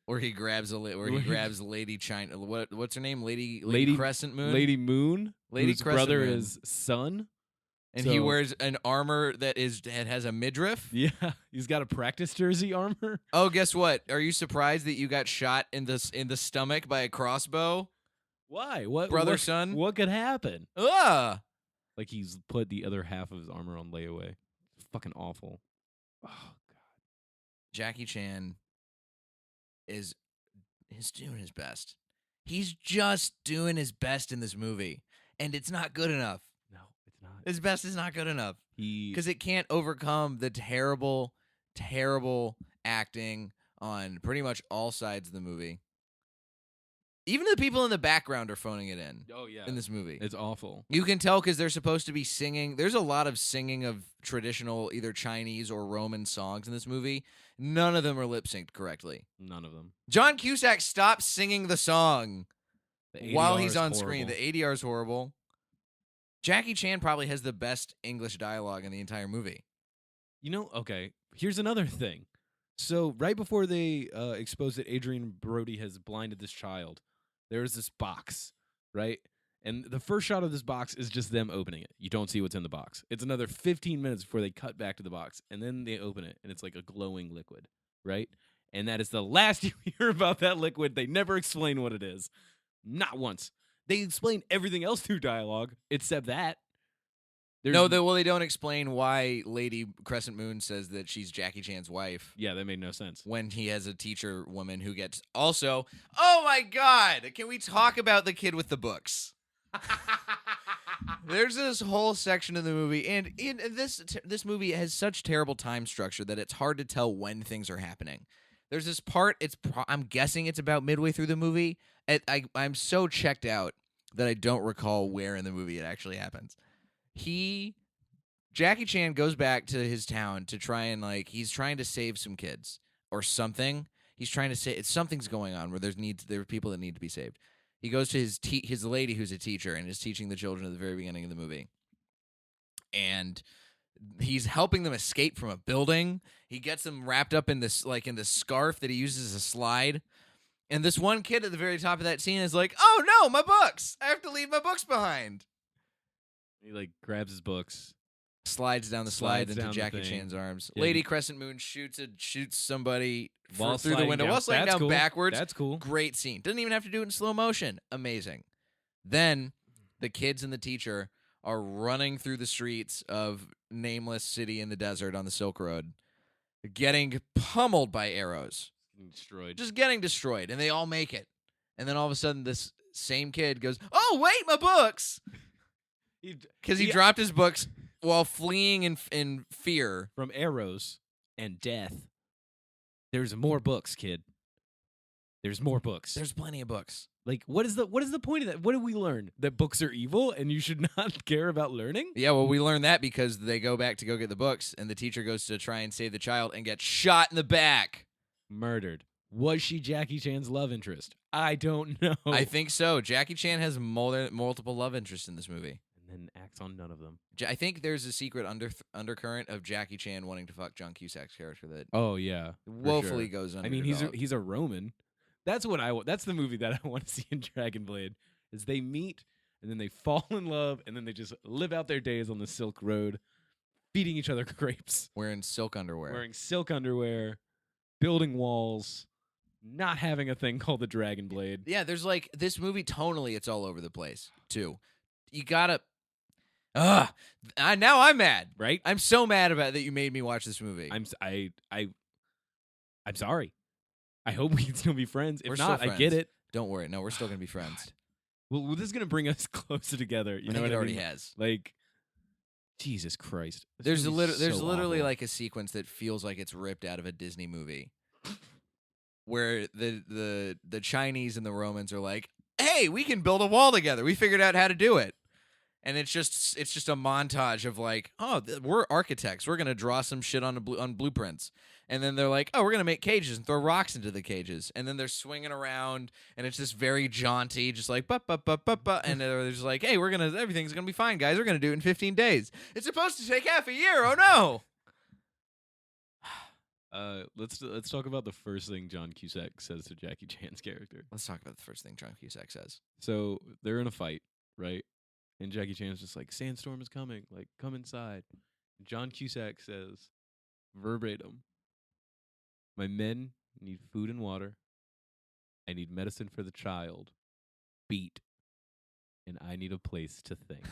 Or he grabs Lady China. What's her name? Lady Crescent Moon. Lady Moon. Lady whose Crescent brother Moon. is Sun. And he wears an armor that has a midriff. Yeah, he's got a practice jersey armor. Oh, guess what? Are you surprised that you got shot in the stomach by a crossbow? Why? What? Son? What could happen? Ugh! Like he's put the other half of his armor on layaway. It's fucking awful. Oh god. Jackie Chan is doing his best. He's just doing his best in this movie, and it's not good enough. No, it's not. His best is not good enough. Because it can't overcome the terrible, terrible acting on pretty much all sides of the movie. Even the people in the background are phoning it in. Oh yeah, in this movie, it's awful. You can tell because they're supposed to be singing. There's a lot of singing of traditional either Chinese or Roman songs in this movie. None of them are lip synced correctly. None of them. John Cusack stopped singing the song The while ADR he's is on horrible. screen. The ADR is horrible. Jackie Chan probably has the best English dialogue in the entire movie. Okay, here's another thing. So right before they expose that Adrian Brody has blinded this child, there's this box, right? And the first shot of this box is just them opening it. You don't see what's in the box. It's another 15 minutes before they cut back to the box, and then they open it, and it's like a glowing liquid, right? And that is the last you hear about that liquid. They never explain what it is. Not once. They explain everything else through dialogue, except that. They don't explain why Lady Crescent Moon says that she's Jackie Chan's wife. Yeah, that made no sense. When he has a teacher woman who gets also. Oh my God! Can we talk about the kid with the books? There's this whole section of the movie, and this movie has such terrible time structure that it's hard to tell when things are happening. There's this part. I'm guessing it's about midway through the movie. I'm so checked out that I don't recall where in the movie it actually happens. Jackie Chan goes back to his town to try and he's trying to save some kids or something. He's trying to say something's going on where there are people that need to be saved. He goes to his lady who's a teacher and is teaching the children at the very beginning of the movie. And he's helping them escape from a building. He gets them wrapped up in this in this scarf that he uses as a slide. And this one kid at the very top of that scene is like, "Oh no, my books! I have to leave my books behind." He grabs his books, slides down the slide into down the Jackie thing. Chan's arms. Yeah, Lady Crescent Moon shoots somebody While through the sliding window down. while sliding That's down cool. backwards. That's cool. Great scene. Doesn't even have to do it in slow motion. Amazing. Then the kids and the teacher are running through the streets of nameless city in the desert on the Silk Road, getting pummeled by arrows. Destroyed. Just getting destroyed, and they all make it. And then all of a sudden, this same kid goes, "Oh, wait, my books!" Because he dropped his books while fleeing in fear. From arrows and death. There's more books, kid. There's more books. There's plenty of books. What is the point of that? What did we learn? That books are evil and you should not care about learning? Yeah, well, we learned that because they go back to go get the books, and the teacher goes to try and save the child and gets shot in the back. Murdered. Was she Jackie Chan's love interest? I don't know. I think so. Jackie Chan has multiple love interests in this movie. And acts on none of them. I think there's a secret undercurrent of Jackie Chan wanting to fuck John Cusack's character that Oh yeah, woefully goes under. I mean, he's a Roman. That's what that's the movie that I want to see in Dragon Blade. Is they meet and then they fall in love and then they just live out their days on the Silk Road, feeding each other grapes, wearing silk underwear, building walls, not having a thing called the Dragon Blade. Yeah, there's this movie tonally, it's all over the place too. You gotta. Now I'm mad. Right? I'm so mad about that you made me watch this movie. I'm sorry. I hope we can still be friends. If We're not, still I get friends. it. Don't worry. No, we're still gonna be friends. Well, this is gonna bring us closer together. You I know think what it I already mean? has. Jesus Christ. This There's movie's so literally awful. a sequence that feels like it's ripped out of a Disney movie, where the Chinese and the Romans are like, "Hey, we can build a wall together. We figured out how to do it." And it's just a montage of we're architects. We're gonna draw some shit on blueprints, and then they're like, "Oh, we're gonna make cages and throw rocks into the cages," and then they're swinging around, and it's just very jaunty, just like and they're just like, "Hey, everything's gonna be fine, guys. We're gonna do it in 15 days. It's supposed to take half a year. Oh no." Let's talk about the first thing John Cusack says to Jackie Chan's character. Let's talk about the first thing John Cusack says. So they're in a fight, right? And Jackie Chan's just like, "Sandstorm is coming. Like, come inside." John Cusack says, verbatim, "My men need food and water. I need medicine for the child. Beat. And I need a place to think."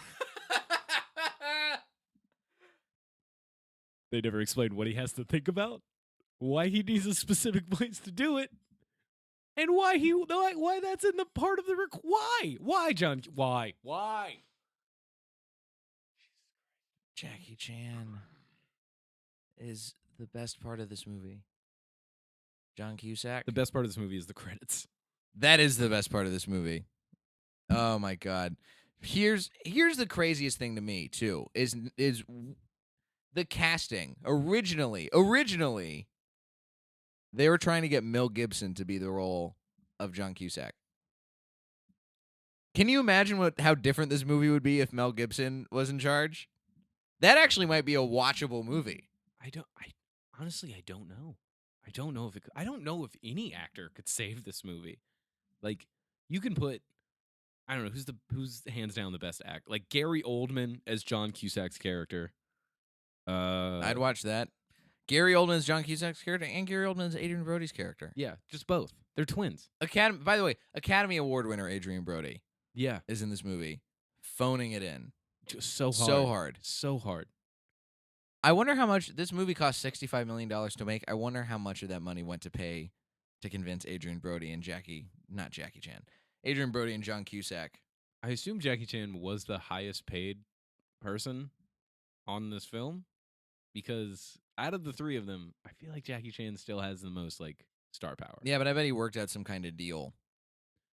They never explain what he has to think about, why he needs a specific place to do it, and why that's in the part of the why John why Jackie Chan is the best part of this movie. John Cusack. the best part of this movie is the credits. That is the best part of this movie. Oh my God. Here's the craziest thing to me too is the casting. Originally, they were trying to get Mel Gibson to be the role of John Cusack. Can you imagine how different this movie would be if Mel Gibson was in charge? That actually might be a watchable movie. I honestly, I don't know. I don't know if I don't know if any actor could save this movie. Like, you can put, I don't know, who's hands down the best act. Like Gary Oldman as John Cusack's character. I'd watch that. Gary Oldman is John Cusack's character, and Gary Oldman is Adrian Brody's character. Yeah, just both. They're twins. By the way, Academy Award winner Adrian Brody Yeah, is in this movie, phoning it in. just so hard. So hard. So hard. I wonder how much this movie cost $65 million to make. I wonder how much of that money went to pay to convince Adrian Brody and Adrian Brody and John Cusack. I assume Jackie Chan was the highest paid person on this film because out of the three of them, I feel like Jackie Chan still has the most like star power. Yeah, but I bet he worked out some kind of deal.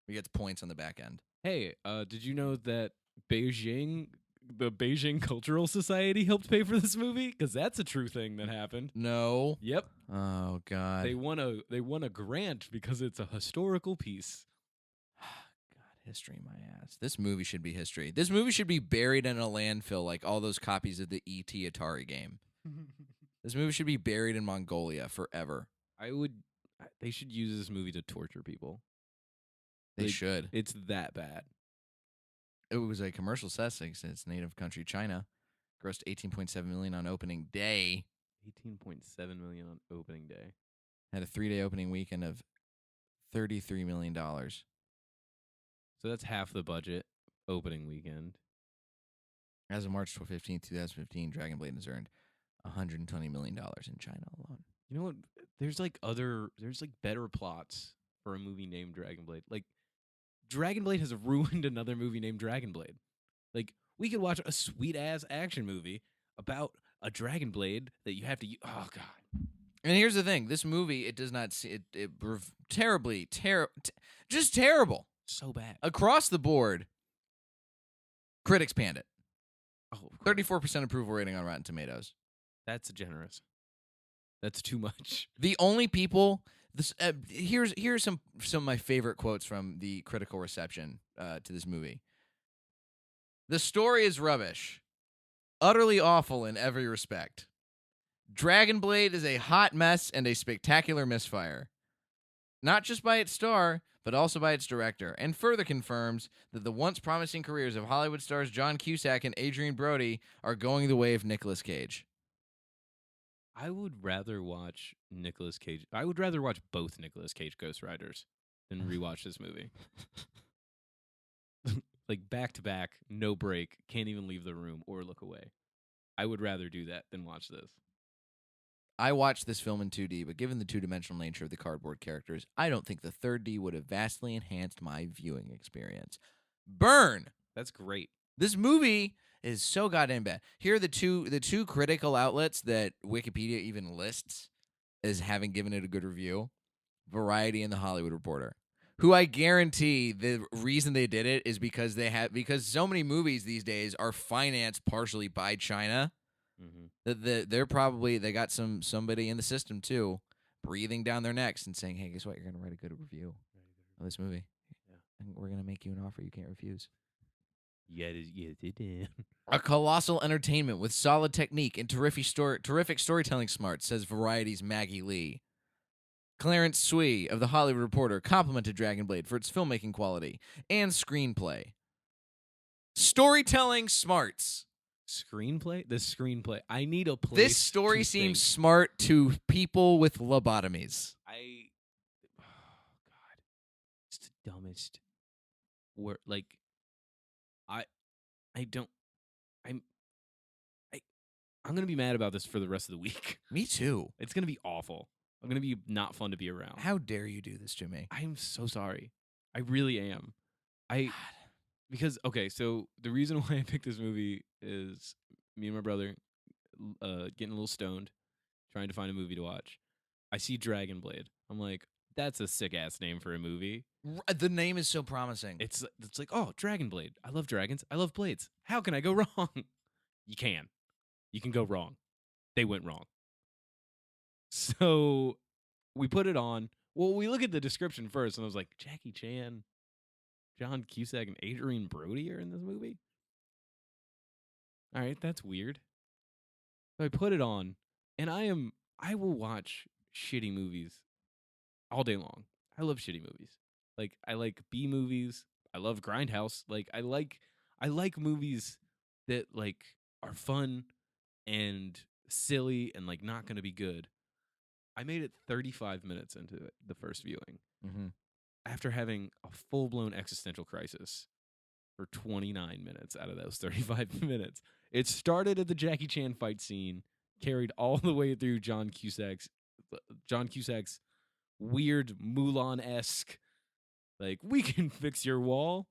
He gets points on the back end. Hey, did you know that the Beijing Cultural Society helped pay for this movie? Because that's a true thing that happened. No. Yep. Oh God. They won a grant because it's a historical piece. God, history, my ass. This movie should be history. This movie should be buried in a landfill like all those copies of the E.T. Atari game. This movie should be buried in Mongolia forever. They should use this movie to torture people. They should. It's that bad. It was a commercial success in its native country, China. Grossed $18.7 million on opening day. 18.7 million on opening day. Had a 3-day opening weekend of $33 million. So that's half the budget opening weekend. As of March 15th, 2015, Dragon Blade has earned $120 million in China alone. You know what? There's better plots for a movie named Dragon Blade. Like, Dragon Blade has ruined another movie named Dragon Blade. Like, we could watch a sweet ass action movie about a Dragon Blade that you have to. Oh God. And here's the thing: this movie, it does not see it just terrible, So bad. across the board. Critics panned it. Oh, 34% approval rating on Rotten Tomatoes. that's generous. That's too much. The only people. Here's some of my favorite quotes from the critical reception to this movie. The story is rubbish, utterly awful in every respect. Dragon Blade is a hot mess and a spectacular misfire, not just by its star, but also by its director, and further confirms that the once promising careers of Hollywood stars John Cusack and Adrian Brody are going the way of Nicolas Cage. I would rather watch Nicolas Cage. I would rather watch both Nicolas Cage Ghost Riders than rewatch this movie. Like back to back, no break, can't even leave the room or look away. I would rather do that than watch this. I watched this film in 2D, but given the two-dimensional nature of the cardboard characters, I don't think the 3D would have vastly enhanced my viewing experience. Burn! That's great. This movie is so goddamn bad. Here are the two critical outlets that Wikipedia even lists as having given it a good review: Variety and The Hollywood Reporter. Who I guarantee the reason they did it is because so many movies these days are financed partially by China. Mm-hmm. They got somebody in the system too, breathing down their necks and saying, "Hey, guess what? You're gonna write a good review of this movie, and we're gonna make you an offer you can't refuse." Yeah, they did. A colossal entertainment with solid technique and terrific storytelling smarts, says Variety's Maggie Lee. Clarence Swee of The Hollywood Reporter complimented Dragon Blade for its filmmaking quality and screenplay. Storytelling smarts. Screenplay? The screenplay. I need a place. This story to seems think. smart to people with lobotomies. Oh God, it's the dumbest. Word. Like, I don't. I'm gonna be mad about this for the rest of the week. Me too. It's gonna be awful. I'm gonna be not fun to be around. How dare you do this to me? I'm so sorry. I really am. Because okay, so the reason why I picked this movie is me and my brother getting a little stoned, trying to find a movie to watch. I see Dragon Blade. I'm like, that's a sick ass name for a movie. The name is so promising. It's like, oh, Dragon Blade. I love dragons. I love blades. How can I go wrong? You can. You can go wrong. They went wrong. So we put it on. Well, we look at the description first, and I was like, Jackie Chan. John Cusack and Adrian Brody are in this movie? All right, that's weird. So I put it on, and I will watch shitty movies all day long. I love shitty movies. Like I like B movies. I love Grindhouse. Like I like movies that like are fun and silly and like not going to be good. I made it 35 minutes into it, the first viewing, Mm-hmm. after having a full-blown existential crisis for 29 minutes out of those 35 minutes. It started at the Jackie Chan fight scene, carried all the way through John Cusack's weird Mulan-esque, like, we can fix your wall.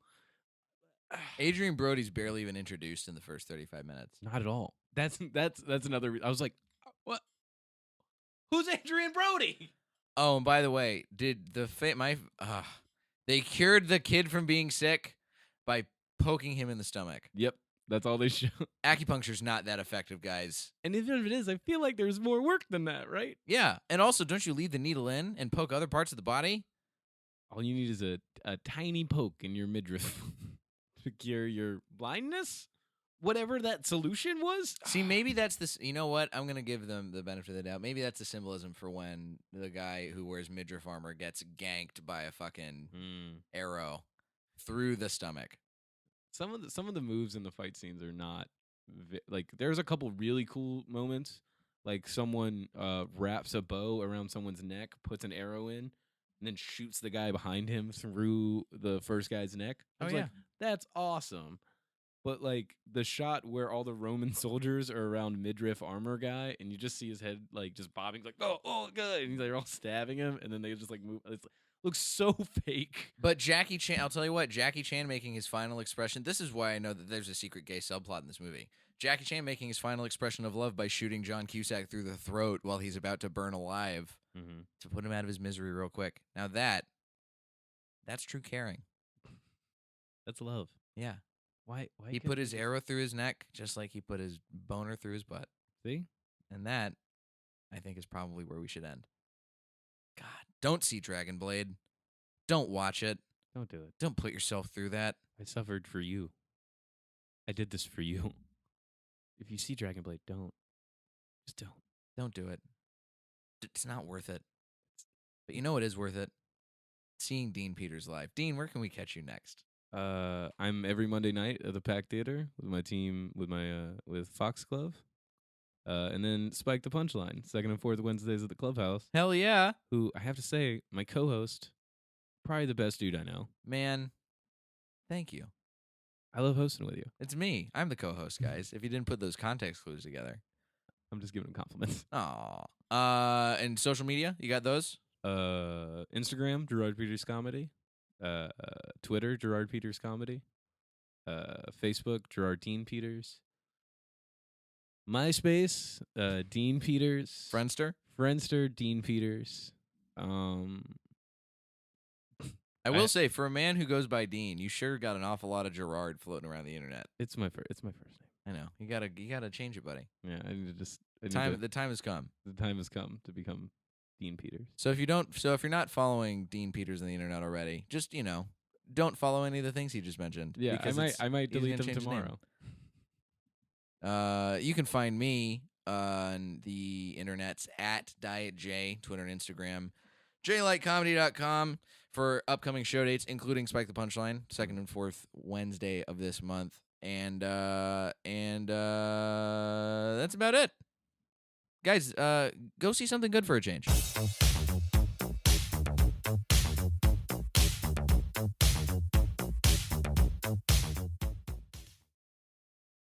Adrian Brody's barely even introduced in the first 35 minutes. Not at all. That's another. I was like, what? Who's Adrian Brody? Oh, and by the way, did they cured the kid from being sick by poking him in the stomach. Yep, that's all they show. Acupuncture's not that effective, guys. And even if it is, I feel like there's more work than that, right? Yeah, and also, don't you leave the needle in and poke other parts of the body? All you need is a tiny poke in your midriff to cure your blindness? Whatever that solution was? See, maybe that's this. You know what? I'm going to give them the benefit of the doubt. Maybe that's the symbolism for when the guy who wears midriff armor gets ganked by a fucking arrow through the stomach. Some of the moves in the fight scenes are not like there's a couple really cool moments, like someone wraps a bow around someone's neck, puts an arrow in, and then shoots the guy behind him through the first guy's neck. I was like, that's awesome. But like the shot where all the Roman soldiers are around midriff armor guy, and you just see his head like just bobbing, like oh good, and they're all stabbing him, and then they just like move. It looks so fake. But Jackie Chan, I'll tell you what, Jackie Chan making his final expression. This is why I know that there's a secret gay subplot in this movie. Jackie Chan making his final expression of love by shooting John Cusack through the throat while he's about to burn alive to put him out of his misery real quick. Now that's true caring. That's love. Yeah. Why He put his arrow through his neck just like he put his boner through his butt. See? And that, I think, is probably where we should end. God, don't see Dragon Blade. Don't watch it. Don't do it. Don't put yourself through that. I suffered for you. I did this for you. If you see Dragon Blade, don't. Just don't. Don't do it. It's not worth it. But you know what is worth it? Seeing Dean Peters live. Dean, where can we catch you next? I'm every Monday night at the Pack Theater with my team, with Foxglove. And then Spike the Punchline, second and fourth Wednesdays at the Clubhouse. Hell yeah. Who, I have to say, my co-host, probably the best dude I know. Man, thank you. I love hosting with you. It's me. I'm the co-host, guys. If you didn't put those context clues together. I'm just giving him compliments. Aw. And social media? You got those? Instagram, Gerard Peters Comedy. Twitter, Gerard Peters Comedy. Facebook, Gerard Dean Peters. MySpace, Dean Peters. Friendster, Dean Peters. I will say, for a man who goes by Dean, you sure got an awful lot of Gerard floating around the internet. It's my first name. I know. You gotta change it, buddy. Yeah, I need to just The time has come. The time has come to become Dean Peters. So if you're not following Dean Peters on the internet already, just don't follow any of the things he just mentioned. Yeah, because I might he's delete gonna them change his name. tomorrow. You can find me on the internets at Diet J, Twitter and Instagram, jlightcomedy.com for upcoming show dates, including Spike the Punchline, second and fourth Wednesday of this month. And that's about it. Guys, go see something good for a change.